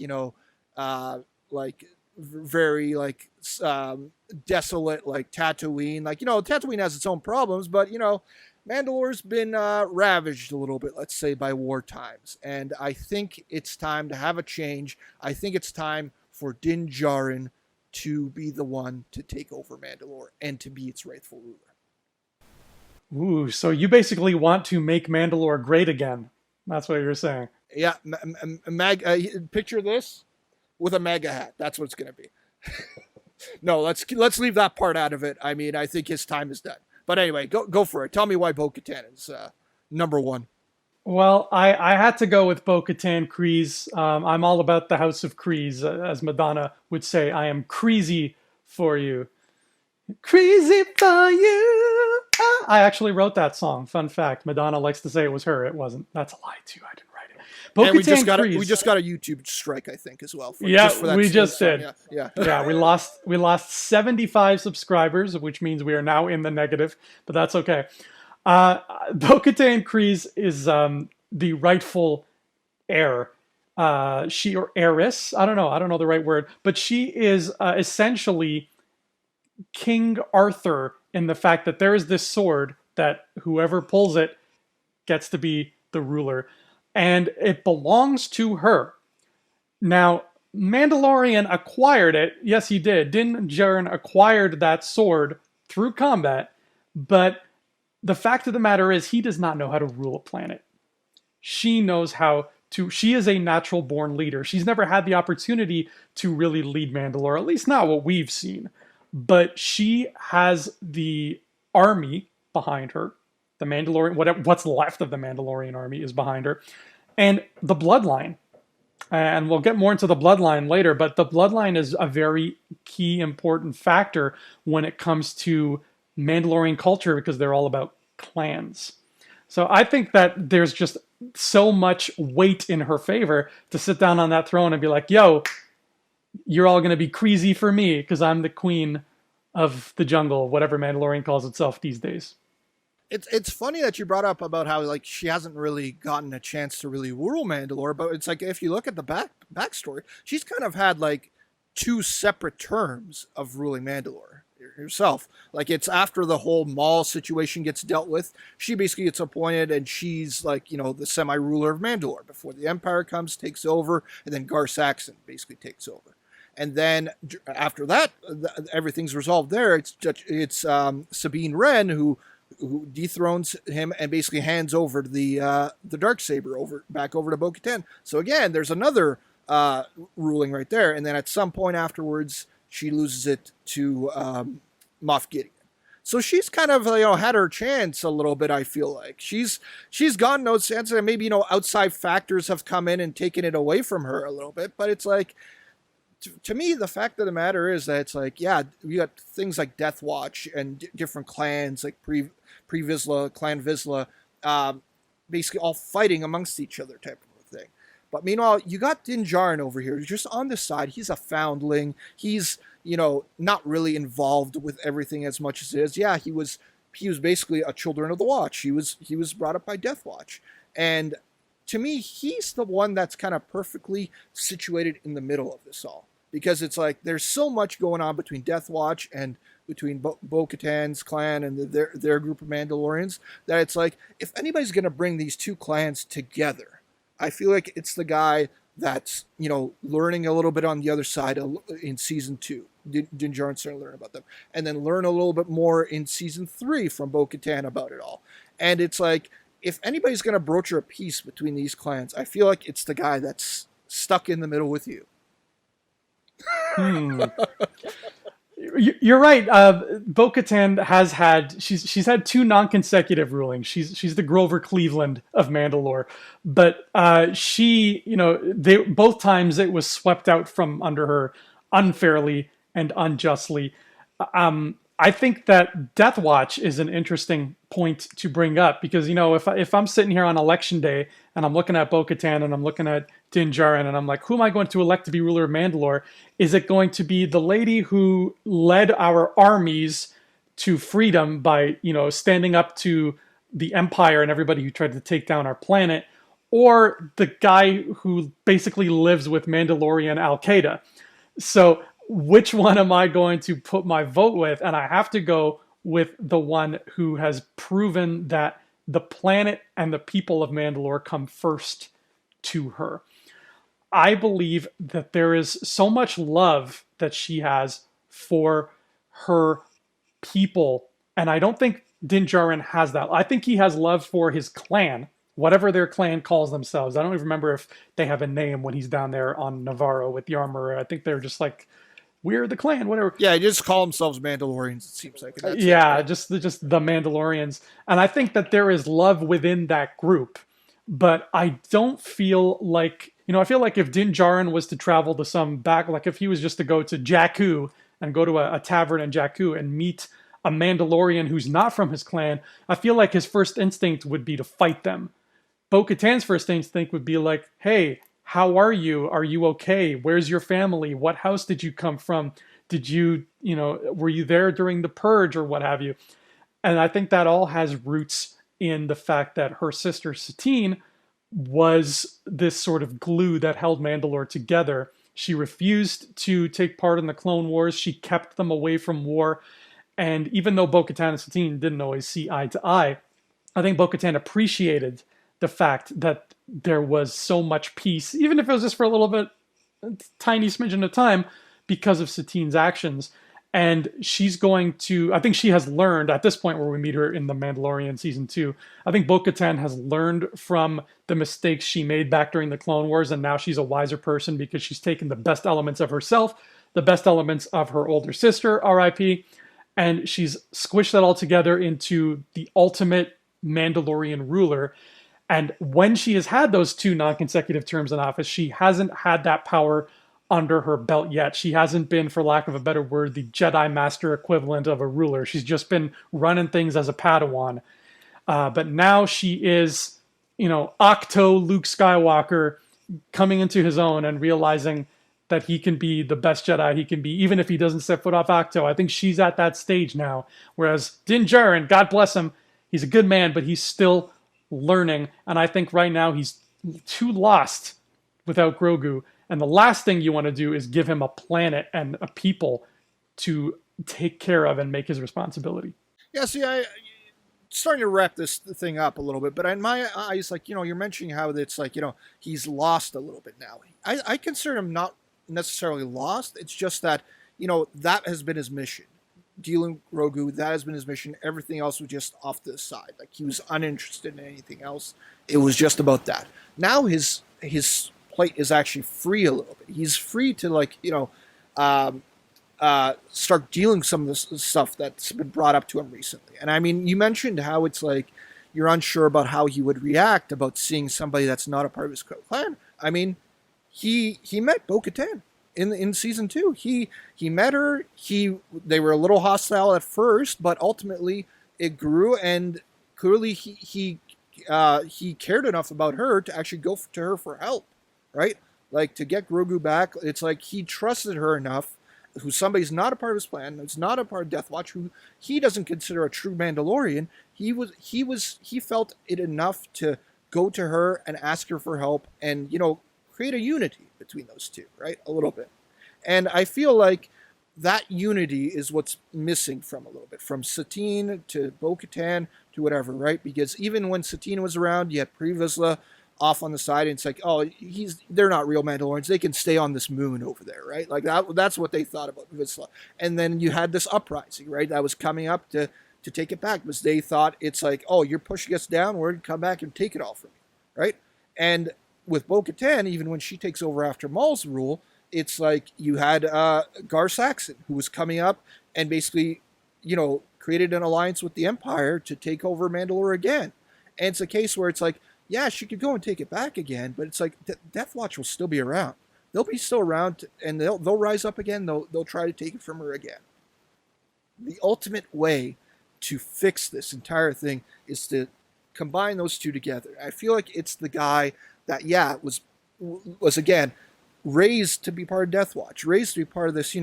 like very like desolate, like Tatooine. Like, Tatooine has its own problems, but, Mandalore's been ravaged a little bit, let's say, by war times. And I think it's time to have a change. I think it's time for Din Djarin to be the one to take over Mandalore and to be its rightful ruler. Ooh, so you basically want to make Mandalore great again. That's what you're saying. Yeah, picture this with a MAGA hat. That's what it's going to be. No, let's leave that part out of it. I mean, I think his time is done. But anyway, go for it. Tell me why Bo-Katan is number one. Well, I had to go with Bo-Katan Kryze. I'm all about the House of Kryze, as Madonna would say. I am crazy for you. Crazy for you. I actually wrote that song. Fun fact. Madonna likes to say it was her. It wasn't. That's a lie, too. I didn't write it. And we just got a YouTube strike, I think, as well. We just did. Yeah. Yeah, we lost 75 subscribers, which means we are now in the negative, but that's okay. Bo-Katan Kryze is the rightful heir. She or heiress, I don't know the right word, but she is essentially King Arthur in the fact that there is this sword that whoever pulls it gets to be the ruler. And it belongs to her. Now, Mandalorian acquired it. Yes, he did. Din Djarin acquired that sword through combat. But the fact of the matter is he does not know how to rule a planet. She knows how to. She is a natural born leader. She's never had the opportunity to really lead Mandalore, at least not what we've seen. But she has the army behind her. The Mandalorian, what's left of the Mandalorian army is behind her. And the bloodline. And we'll get more into the bloodline later, but the bloodline is a very key, important factor when it comes to Mandalorian culture because they're all about clans. So I think that there's just so much weight in her favor to sit down on that throne and be like, yo, you're all going to be crazy for me because I'm the queen of the jungle, whatever Mandalorian calls itself these days. It's funny that you brought up about how like she hasn't really gotten a chance to really rule Mandalore, but it's like if you look at the backstory, she's kind of had like two separate terms of ruling Mandalore herself. Like it's after the whole Maul situation gets dealt with, she basically gets appointed and she's like, you know, the semi-ruler of Mandalore before the Empire comes, takes over, and then Gar Saxon basically takes over. And then after that, everything's resolved there. It's Sabine Wren who dethrones him and basically hands over the Darksaber back over to Bo-Katan. So again, there's another ruling right there. And then at some point afterwards, she loses it to Moff Gideon. So she's kind of had her chance a little bit. I feel like she's gotten no sense, and maybe outside factors have come in and taken it away from her a little bit. But it's like, to me, the fact of the matter is that it's like, yeah, we got things like Death Watch and different clans like Pre-Vizsla, Clan Vizsla, basically all fighting amongst each other type of a thing. But meanwhile, you got Din Djarin over here, just on the side. He's a foundling. He's, not really involved with everything as much as it is. Yeah, he was basically a Children of the Watch. He was brought up by Death Watch. And to me, he's the one that's kind of perfectly situated in the middle of this all. Because it's like there's so much going on between Death Watch and between Bo-Katan's clan and their group of Mandalorians that it's like, if anybody's going to bring these two clans together, I feel like it's the guy that's, learning a little bit on the other side in season 2. Din Djarin starting to learn about them. And then learn a little bit more in season 3 from Bo-Katan about it all. And it's like, if anybody's going to broach a peace between these clans, I feel like it's the guy that's stuck in the middle with you. You're right. Bo-Katan has had she's had 2 non-consecutive rulings. She's the Grover Cleveland of Mandalore, but she both times it was swept out from under her unfairly and unjustly. I think that Death Watch is an interesting point to bring up because, if I'm sitting here on election day and I'm looking at Bo-Katan and I'm looking at Din Djarin and I'm like, who am I going to elect to be ruler of Mandalore? Is it going to be the lady who led our armies to freedom by, standing up to the Empire and everybody who tried to take down our planet, or the guy who basically lives with Mandalorian Al-Qaeda? So which one am I going to put my vote with? And I have to go with the one who has proven that the planet and the people of Mandalore come first to her. I believe that there is so much love that she has for her people. And I don't think Din Djarin has that. I think he has love for his clan, whatever their clan calls themselves. I don't even remember if they have a name when he's down there on Navarro with the armor. I think they're just like, we're the clan, whatever. Yeah, they just call themselves Mandalorians, it seems like. Just the Mandalorians. And I think that there is love within that group. But I don't feel like, I feel like if Din Djarin was to travel to like if he was just to go to Jakku and go to a tavern in Jakku and meet a Mandalorian who's not from his clan, I feel like his first instinct would be to fight them. Bo-Katan's first instinct would be like, hey, how are you? Are you okay? Where's your family? What house did you come from? Did you, were you there during the purge or what have you? And I think that all has roots in the fact that her sister Satine was this sort of glue that held Mandalore together. She refused to take part in the Clone Wars. She kept them away from war. And even though Bo-Katan and Satine didn't always see eye to eye, I think Bo-Katan appreciated the fact that there was so much peace, even if it was just for a little bit, a tiny smidgen of time, because of Satine's actions. And she's I think she has learned at this point where we meet her in The Mandalorian season 2, I think Bo-Katan has learned from the mistakes she made back during the Clone Wars, and now she's a wiser person because she's taken the best elements of herself, the best elements of her older sister, R.I.P., and she's squished that all together into the ultimate Mandalorian ruler. And when she has had those 2 non-consecutive terms in office, she hasn't had that power under her belt yet. She hasn't been, for lack of a better word, the Jedi Master equivalent of a ruler. She's just been running things as a Padawan. But now she is, Octo Luke Skywalker coming into his own and realizing that he can be the best Jedi he can be, even if he doesn't set foot off Ahch-To. I think she's at that stage now. Whereas Din Djarin, God bless him, he's a good man, but he's still learning. And I think right now he's too lost without Grogu. And the last thing you want to do is give him a planet and a people to take care of and make his responsibility. Yeah, see, I starting to wrap this thing up a little bit, but in my eyes, like, you're mentioning how it's like, he's lost a little bit now. I consider him not necessarily lost. It's just that, that has been his mission. Dealing with Grogu, that has been his mission. Everything else was just off to the side. Like, he was uninterested in anything else. It was just about that. Now his plate is actually free a little bit. He's free to, like, start dealing some of this stuff that's been brought up to him recently. And I mean, you mentioned how it's like you're unsure about how he would react about seeing somebody that's not a part of his clan. I mean, he met Bo-Katan in season 2. He met her. They were a little hostile at first, but ultimately it grew, and clearly he cared enough about her to actually go to her for help, right? Like, to get Grogu back, it's like he trusted her enough, who somebody's not a part of his plan, who's not a part of Death Watch, who he doesn't consider a true Mandalorian. He felt it enough to go to her and ask her for help and, create a unity between those two, right? A little bit. And I feel like that unity is what's missing from a little bit, from Satine to Bo-Katan to whatever, right? Because even when Satine was around, you had Pre Vizsla off on the side, and it's like, oh, they're not real Mandalorians. They can stay on this moon over there, right? Like, that's what they thought about Vizsla. And then you had this uprising, right? That was coming up to take it back, because they thought it's like, oh, you're pushing us downward, come back and take it all from you, right? And with Bo-Katan, even when she takes over after Maul's rule, it's like you had Gar Saxon, who was coming up and basically, created an alliance with the Empire to take over Mandalore again. And it's a case where it's like, yeah, she could go and take it back again, but it's like Death Watch will still be around. They'll be still around, and they'll rise up again. They'll try to take it from her again. The ultimate way to fix this entire thing is to combine those two together. I feel like it's the guy that, was again raised to be part of Death Watch, raised to be part of this,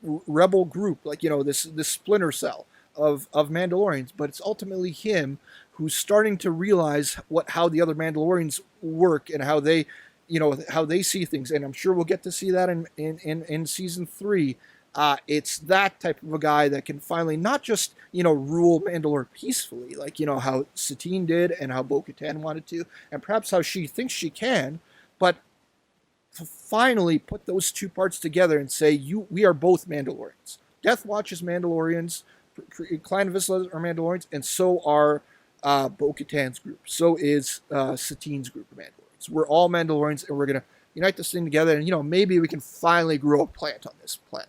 rebel group, like, this splinter cell of Mandalorians, but it's ultimately him who's starting to realize how the other Mandalorians work and how they, how they see things. And I'm sure we'll get to see that in season 3. It's that type of a guy that can finally not just, rule Mandalore peacefully, like, how Satine did and how Bo-Katan wanted to, and perhaps how she thinks she can, but to finally put those two parts together and say, we are both Mandalorians. Death Watch is Mandalorians, Clan Vizsla are Mandalorians, and so are Bo-Katan's group. So is Satine's group of Mandalorians. We're all Mandalorians, and we're going to unite this thing together, and, maybe we can finally grow a plant on this planet.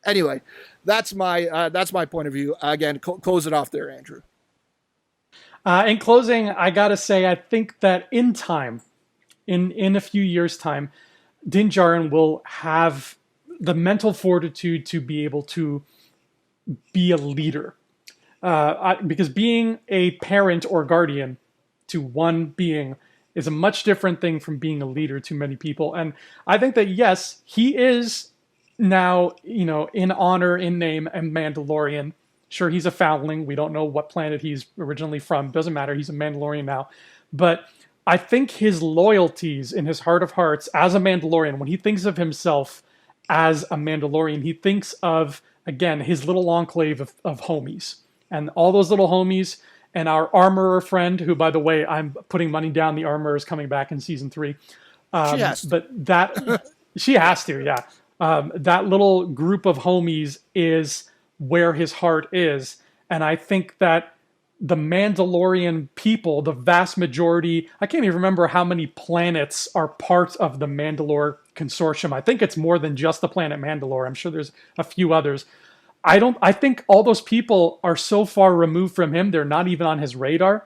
Anyway, that's my point of view. Again, close it off there, Andrew. In closing, I got to say, I think that in time, in a few years' time, Din Djarin will have the mental fortitude to be able to be a leader. Because being a parent or guardian to one being is a much different thing from being a leader to many people. And I think that, yes, he is now, in honor, in name, a Mandalorian. Sure, he's a foundling. We don't know what planet he's originally from. Doesn't matter. He's a Mandalorian now. But I think his loyalties in his heart of hearts as a Mandalorian, when he thinks of himself as a Mandalorian, he thinks of, again, his little enclave of homies. And all those little homies, and our armorer friend, who, by the way, I'm putting money down, the armorer is coming back in season 3. She has to. But that, she has to, yeah. That little group of homies is where his heart is. And I think that the Mandalorian people, the vast majority, I can't even remember how many planets are part of the Mandalore consortium. I think it's more than just the planet Mandalore. I'm sure there's a few others. I think all those people are so far removed from him, they're not even on his radar.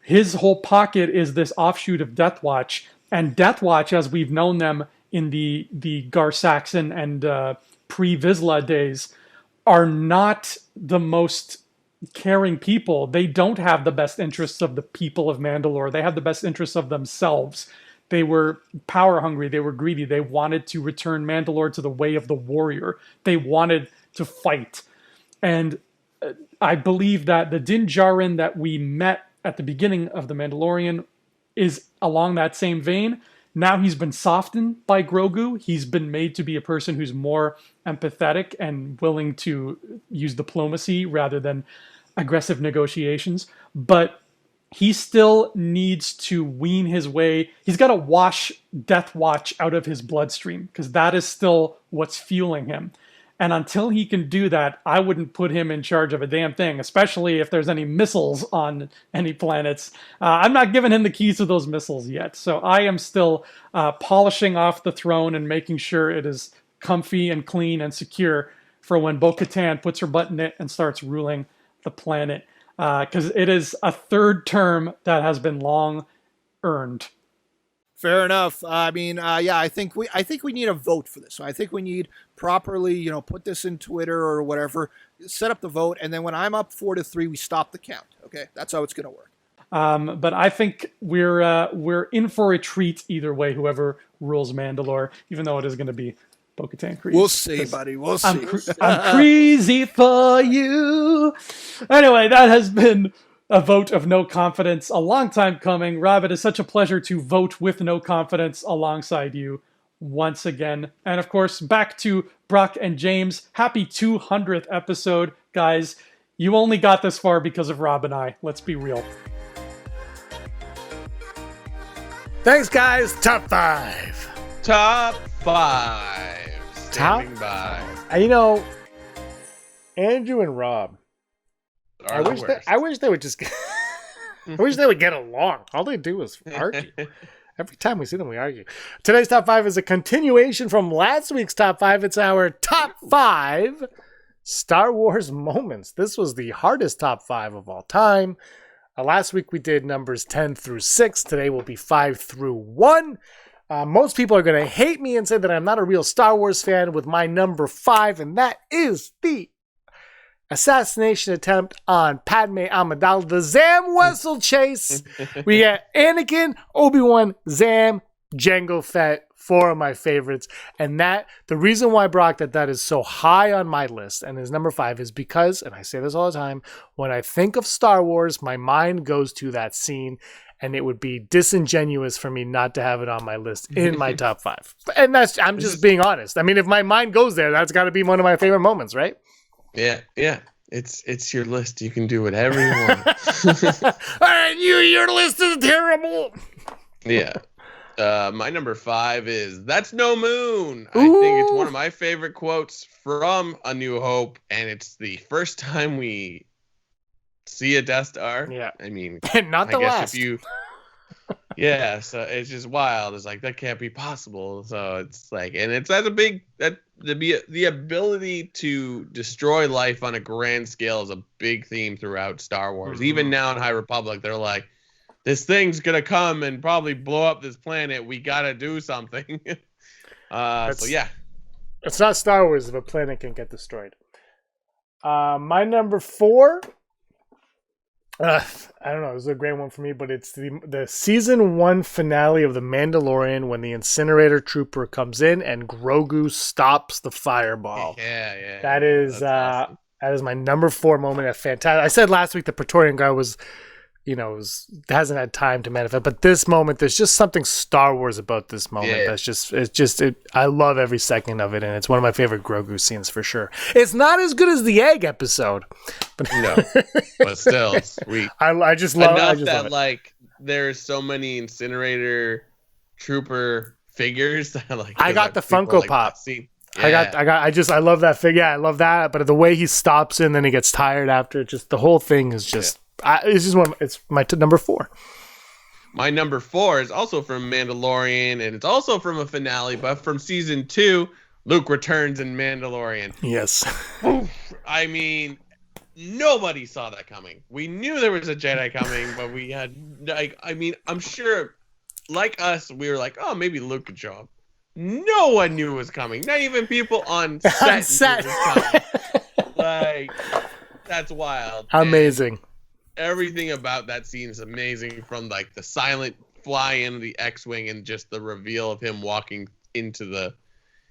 His whole pocket is this offshoot of Death Watch. And Death Watch, as we've known them in the Gar Saxon and pre-Vizsla days, are not the most caring people. They don't have the best interests of the people of Mandalore. They have the best interests of themselves. They were power hungry. They were greedy. They wanted to return Mandalore to the way of the warrior. They wanted to fight. And I believe that the Din Djarin that we met at the beginning of The Mandalorian is along that same vein. Now he's been softened by Grogu. He's been made to be a person who's more empathetic and willing to use diplomacy rather than aggressive negotiations. But he still needs to wean his way. He's got to wash Death Watch out of his bloodstream, because that is still what's fueling him. And until he can do that, I wouldn't put him in charge of a damn thing, especially if there's any missiles on any planets. I'm not giving him the keys to those missiles yet. So I am still polishing off the throne and making sure it is comfy and clean and secure for when Bo-Katan puts her butt in it and starts ruling the planet. Because it is a third term that has been long earned. Fair enough. I mean, yeah, I think we need a vote for this. So I think we need properly, put this in Twitter or whatever, set up the vote, and then when I'm up 4-3, we stop the count. Okay, that's how it's going to work. But I think we're in for a treat either way. Whoever rules Mandalore, even though it is going to be Bo-Katan Kryze. We'll see, buddy. We'll see. I'm crazy for you. Anyway, that has been a vote of no confidence, a long time coming. Rob, it is such a pleasure to vote with no confidence alongside you once again. And of course, back to Brock and James. Happy 200th episode, guys. You only got this far because of Rob and I. Let's be real. Thanks, guys. Top 5. Top 5. Standing by. Andrew and Rob. I wish they would just. I wish they would get along. All they do is argue. Every time we see them, we argue. Today's top 5 is a continuation from last week's top 5. It's our top 5 Star Wars moments. This was the hardest top 5 of all time. Last week we did numbers 10 through 6. Today will be 5 through 1. Most people are going to hate me and say that I'm not a real Star Wars fan with my number 5, and that is the assassination attempt on Padme Amidala, the Zam Wessel chase. We got Anakin, Obi-Wan, Zam, Jango Fett, 4 of my favorites. And the reason why, Brock, that is so high on my list and is number 5 is because, and I say this all the time, when I think of Star Wars, my mind goes to that scene, and it would be disingenuous for me not to have it on my list in my top 5. And I'm just being honest. I mean, if my mind goes there, that's got to be one of my favorite moments, right? Yeah. It's your list. You can do whatever you want. All right, your list is terrible. Yeah. My number 5 is "That's no moon." Ooh. I think it's one of my favorite quotes from A New Hope, and it's the first time we see a Death Star. Yeah. I mean, not the last. Yeah, so it's just wild. It's like, that can't be possible. So it's like, and it's the ability to destroy life on a grand scale is a big theme throughout Star Wars. Mm-hmm. Even now in High Republic, they're like, this thing's gonna come and probably blow up this planet. We gotta do something. So yeah, it's not Star Wars if a planet can get destroyed. My number 4. I don't know. It was a great one for me, but it's the season 1 finale of The Mandalorian when the incinerator trooper comes in and Grogu stops the fireball. Yeah. That is awesome. That is my number 4 moment. A fantastic. I said last week the Praetorian Guard was, hasn't had time to manifest, but this moment, there's just something Star Wars about this moment. Yeah. I love every second of it, and it's one of my favorite Grogu scenes for sure. It's not as good as the egg episode, but no, but still sweet. I just love that. Love it. Like, there's so many incinerator trooper figures. I got the Funko Pop. Yeah. I love that figure. I love that, but the way he stops and then he gets tired after, just the whole thing is just. It's just it's my number 4. My number 4 is also from Mandalorian, and it's also from a finale, but from season 2. Luke returns in Mandalorian. Yes. I mean, nobody saw that coming. We knew there was a Jedi coming, but we had I'm sure, like us, we were like, oh, maybe Luke could show up. No one knew it was coming. Not even people on set. Knew it was coming. Like, that's wild. Amazing. And everything about that scene is amazing, from like the silent fly in the X-Wing and just the reveal of him walking into the...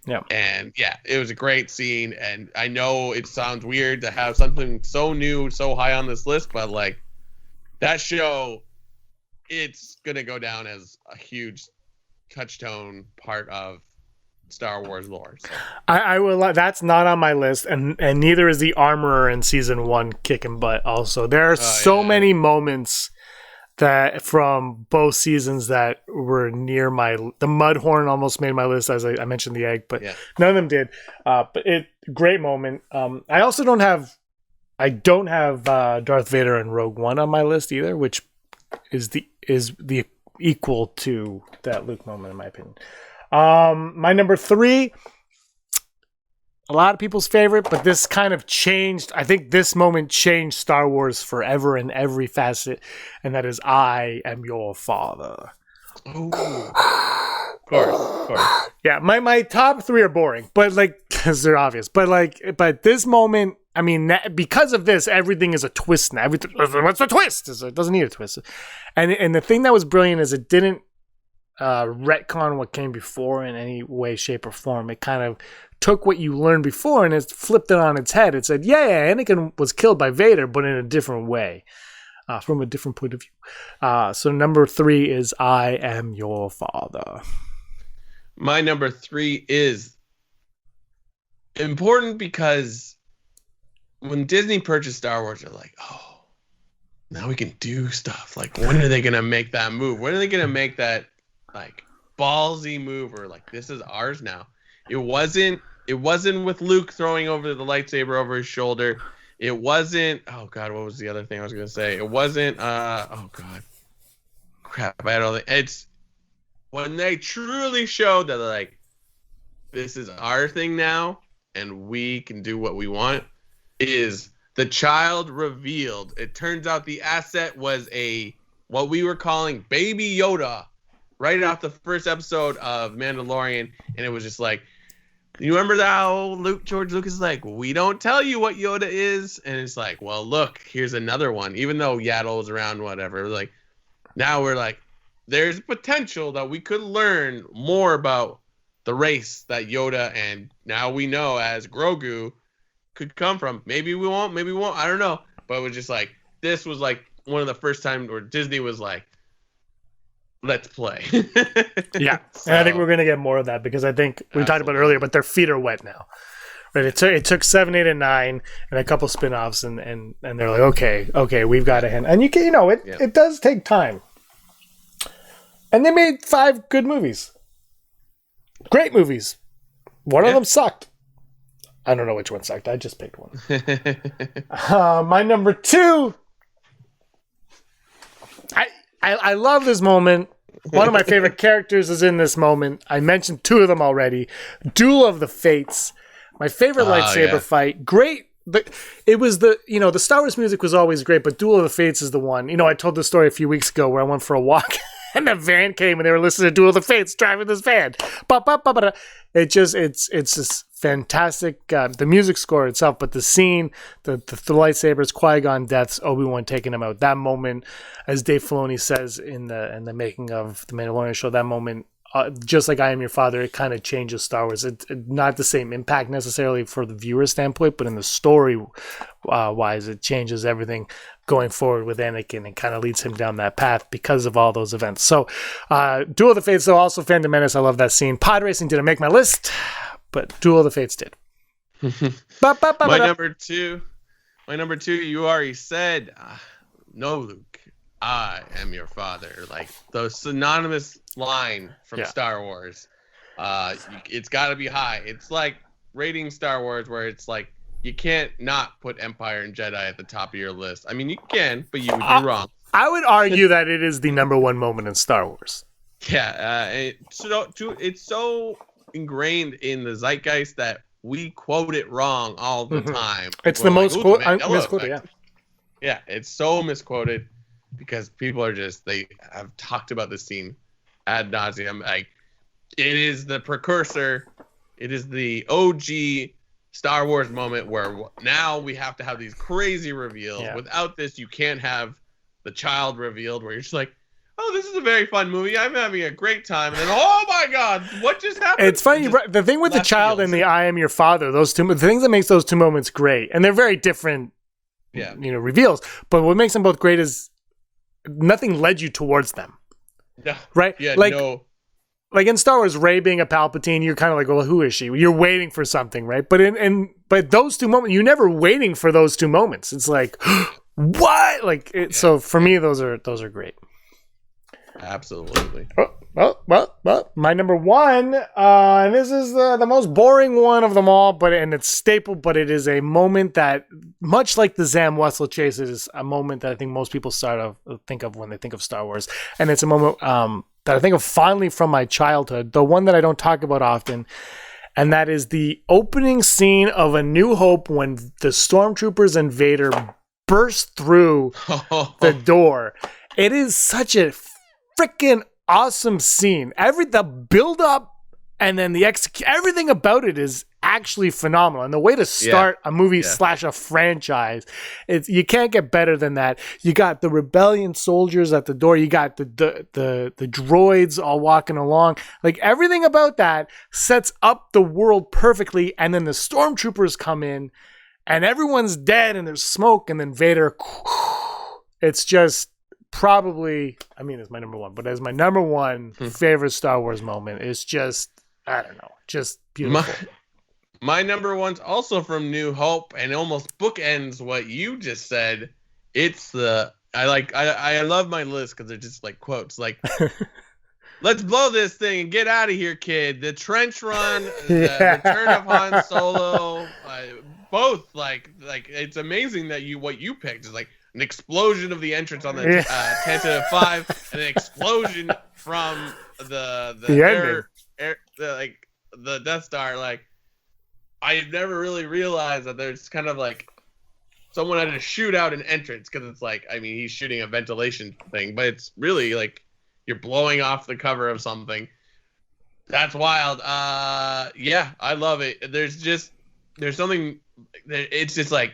Yeah. And yeah, it was a great scene. And I know it sounds weird to have something so new, so high on this list, but like that show, it's going to go down as a huge touchstone part of Star Wars lore. So. I will. That's not on my list, and neither is the Armorer in season 1 kicking butt. Also, there are so many moments that from both seasons that were near the Mudhorn almost made my list, as I mentioned the egg, but none of them did. But great moment. I also don't have Darth Vader and Rogue One on my list either, which is the equal to that Luke moment in my opinion. My number 3, a lot of people's favorite, but this kind of changed. I think this moment changed Star Wars forever in every facet, and that is I am your father. Oh, of course. Yeah, my top 3 are boring, but like, because they're obvious. But this moment, I mean, because of this, everything is a twist now. What's the twist? It doesn't need a twist. And the thing that was brilliant is it didn't retcon what came before in any way, shape, or form. It kind of took what you learned before and it flipped it on its head. It said, yeah, Anakin was killed by Vader, but in a different way, from a different point of view. So number 3 is I am your father. My number 3 is important because when Disney purchased Star Wars, they're like, oh, now we can do stuff. Like, when are they going to make that move? When are they going to make that like ballsy move or like, this is ours now? It wasn't with Luke throwing over the lightsaber over his shoulder. It wasn't, oh God, what was the other thing I was going to say? It wasn't, oh God, crap. I had all the, it's when they truly showed that like, this is our thing now and we can do what we want, is the child revealed. It turns out the asset was what we were calling Baby Yoda right off the first episode of Mandalorian. And it was just like, you remember how George Lucas is like, we don't tell you what Yoda is? And it's like, well, look, here's another one. Even though Yaddle was around, whatever. Like, now we're like, there's potential that we could learn more about the race that Yoda and now we know as Grogu could come from. Maybe we won't, I don't know. But it was just like, this was like one of the first times where Disney was like, let's play. Yeah. So, and I think we're going to get more of that because I think we talked about it earlier, but their feet are wet now. Right? It took 7, 8, and 9 and a couple spin-offs and they're like, okay, we've got a hand. And it does take time. And they made 5 good movies. Great movies. One of them sucked. I don't know which one sucked. I just picked one. My number 2. I love this moment. One of my favorite characters is in this moment. I mentioned 2 of them already. Duel of the Fates. My favorite lightsaber fight. Great. It was the Star Wars music was always great, but Duel of the Fates is the one. I told the story a few weeks ago where I went for a walk and a van came and they were listening to Duel of the Fates driving this van. It's just fantastic. The music score itself, but the scene, the lightsabers, Qui-Gon deaths, Obi-Wan taking him out. That moment, as Dave Filoni says in the making of the Mandalorian show, that moment, just like I Am Your Father, it kind of changes Star Wars. It's not the same impact necessarily for the viewer standpoint, but in the story wise, it changes everything going forward with Anakin and kind of leads him down that path because of all those events. So, Duel of the Fates, though, also Phantom Menace. I love that scene. Pod Racing didn't make my list, but Duel of the Fates did. My number two, you already said, no, Luke, I am your father. Like the synonymous line from Star Wars. It's got to be high. It's like rating Star Wars where it's like, you can't not put Empire and Jedi at the top of your list. I mean, you can, but you would be wrong. I would argue that it is the number 1 moment in Star Wars. Yeah, it's so ingrained in the zeitgeist that we quote it wrong all the time. It's the most misquoted, yeah. Yeah, it's so misquoted because people are they have talked about this scene ad nauseum. Like, it is the precursor. It is the OG Star Wars moment where now we have to have these crazy reveals. Yeah. Without this, you can't have the child revealed where you're just like, oh, this is a very fun movie. I'm having a great time. And then, oh my God, what just happened? It's funny. The thing with the child and the I am your father, the things that makes those two moments great, and they're very different, reveals. But what makes them both great is nothing led you towards them. No. Right? Yeah, Like in Star Wars, Rey being a Palpatine, you're kind of like, well, who is she? You're waiting for something, right? But those two moments, you're never waiting for those two moments. It's like, what? So for me, those are great. Absolutely. Well, my number one, and this is the most boring one of them all, and it's staple, but it is a moment that, much like the Zam Wessel chase, is a moment that I think most people think of when they think of Star Wars, and it's a moment that I think of fondly from my childhood, the one that I don't talk about often, and that is the opening scene of A New Hope when the stormtroopers and Vader burst through the door. It is such a freaking awesome scene. The build up and then the everything about it is actually phenomenal. And the way to start a movie / a franchise, you can't get better than that. You got the rebellion soldiers at the door. You got the droids all walking along. Like everything about that sets up the world perfectly. And then the stormtroopers come in and everyone's dead and there's smoke and then Vader. It's just probably, it's my number one, but as my number one favorite Star Wars moment, it's just, I don't know, just beautiful. My number one's also from New Hope and almost bookends what you just said. It's I love my list because they're just like quotes, like, let's blow this thing and get out of here, kid. The trench run, the return of Han Solo, both like it's amazing that what you picked is like an explosion of the entrance on the Tantive 5, and an explosion from the Death Star. Like, I've never really realized that there's kind of like someone had to shoot out an entrance, because it's like, he's shooting a ventilation thing, but it's really like you're blowing off the cover of something. That's wild. I love it. There's something. It's just like,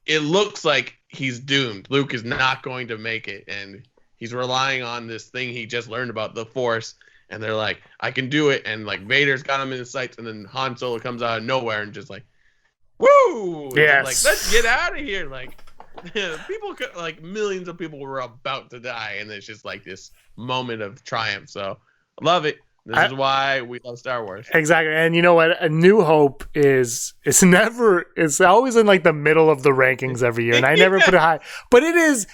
it looks like he's doomed. Luke is not going to make it, and he's relying on this thing he just learned about, the Force, and they're like, I can do it, and like Vader's got him in his sights, and then Han Solo comes out of nowhere and just like, woo! Yes. Like, let's get out of here. Like, people, like millions of people were about to die, and it's just like this moment of triumph. So I love it. This is why we love Star Wars. Exactly. And you know what? A New Hope it's always in like the middle of the rankings every year. And I never put it high. But it is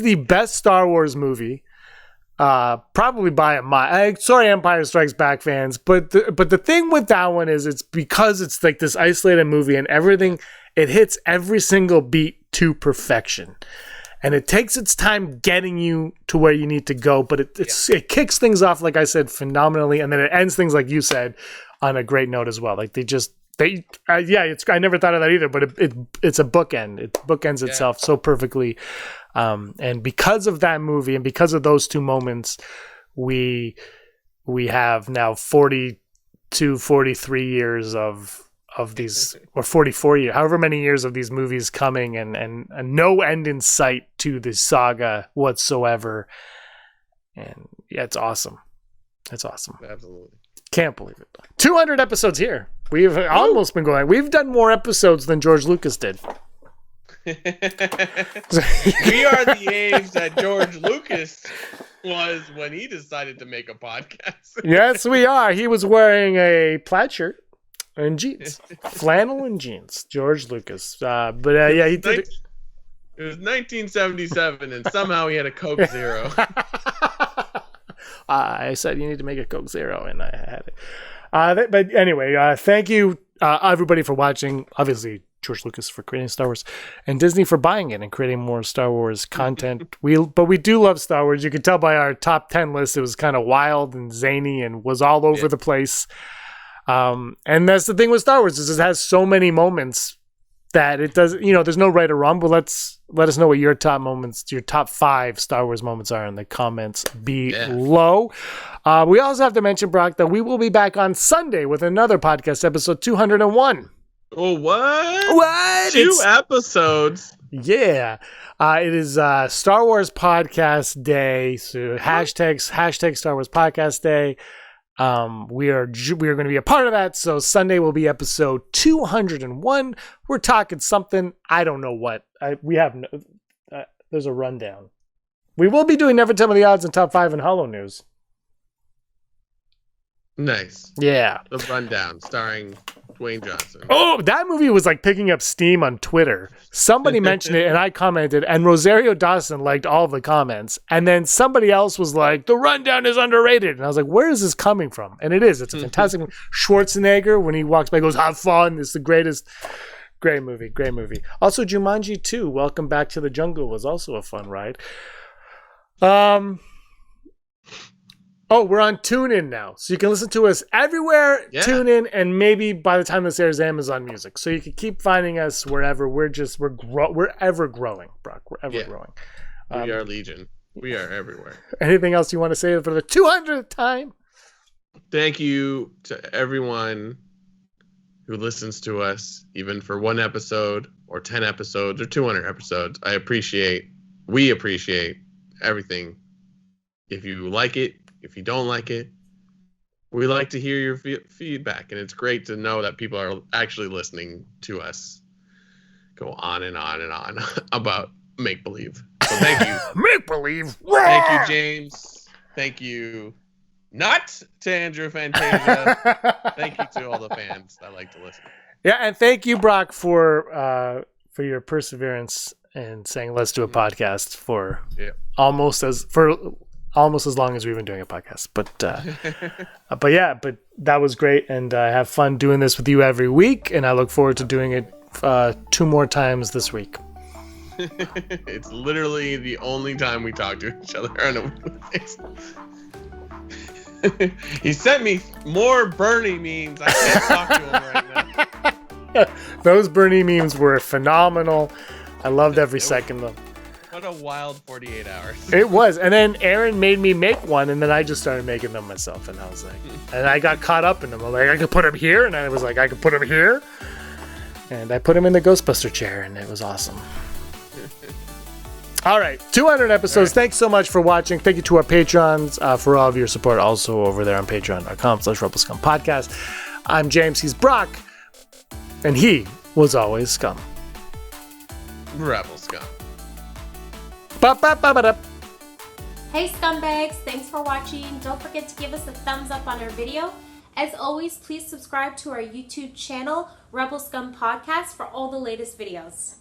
the best Star Wars movie. Probably by a mile. Sorry, Empire Strikes Back fans. But the thing with that one is it's because it's like this isolated movie and everything, it hits every single beat to perfection. And it takes its time getting you to where you need to go, but it kicks things off, like I said, phenomenally, and then it ends things, like you said, on a great note as well. Like I never thought of that either, but it's a bookend. It bookends itself so perfectly, and because of that movie and because of those two moments, we have now 42, 43 years of these, or 44 years, however many years of these movies coming, and no end in sight to the saga whatsoever. And it's awesome. It's awesome. Absolutely. Can't believe it. 200 episodes here. We've almost been going. We've done more episodes than George Lucas did. We are the age that George Lucas was when he decided to make a podcast. Yes, we are. He was wearing a plaid shirt and jeans, flannel and jeans. George Lucas, he did it. It was 1977, and somehow he had a Coke Zero. I said you need to make a Coke Zero, and I had it. But anyway, thank you everybody for watching. Obviously, George Lucas for creating Star Wars, and Disney for buying it and creating more Star Wars content. But we do love Star Wars. You can tell by our top 10 list; it was kind of wild and zany and was all over the place. And that's the thing with Star Wars, is it has so many moments that it does, there's no right or wrong, but let us know what your top 5 Star Wars moments are in the comments below. We also have to mention, Brock, that we will be back on Sunday with another podcast, episode 201. Oh, what? What? 2 episodes? Yeah. It is Star Wars Podcast Day. So hashtag Star Wars Podcast Day. We are going to be a part of that. So Sunday will be episode 201. We're talking something. I don't know what. There's a rundown. We will be doing Never Tell Me the Odds and Top 5 and Holo-news. Nice. Yeah. The Rundown, starring Dwayne Johnson. Oh, that movie was like picking up steam on Twitter. Somebody mentioned it and I commented, and Rosario Dawson liked all of the comments. And then somebody else was like, The Rundown is underrated. And I was like, where is this coming from? And it is. It's a fantastic movie. Schwarzenegger, when he walks by, goes, have fun. It's the greatest. Great movie. Great movie. Also, Jumanji 2, Welcome Back to the Jungle, was also a fun ride. We're on TuneIn now, so you can listen to us everywhere. Yeah. TuneIn, and maybe by the time this airs, Amazon Music. So you can keep finding us wherever. We're ever growing, Brock. We're ever growing. We are Legion. We are everywhere. Anything else you want to say for the 200th time? Thank you to everyone who listens to us, even for 1 episode or 10 episodes or 200 episodes. We appreciate everything. If you like it, if you don't like it, we like to hear your feedback, and it's great to know that people are actually listening to us go on and on and on about make-believe. So thank you. Make-believe. Thank you, James. Thank you, not to Andrew Fantasia. Thank you to all the fans that like to listen. Yeah, and thank you, Brock, for your perseverance and saying let's do a podcast for almost as long as we've been doing a podcast. But that was great, and I have fun doing this with you every week, and I look forward to doing it 2 more times this week. It's literally the only time we talk to each other on a weekly basis. He sent me more Bernie memes. I can't talk to him right now. Those Bernie memes were phenomenal. I loved every second of them. What a wild 48 hours. It was. And then Aaron made me make one, and then I just started making them myself. And I was like, and I got caught up in them. I'm like, I could put him here. And I was like, I could put him here. And I put him in the Ghostbuster chair, and it was awesome. All right. 200 episodes. Right. Thanks so much for watching. Thank you to our patrons for all of your support. Also over there on patreon.com/Rebel Scum Podcast. I'm James. He's Brock. And he was always scum. Rebel Scum. Hey scumbags, thanks for watching. Don't forget to give us a thumbs up on our video. As always, please subscribe to our YouTube channel, Rebel Scum Podcast, for all the latest videos.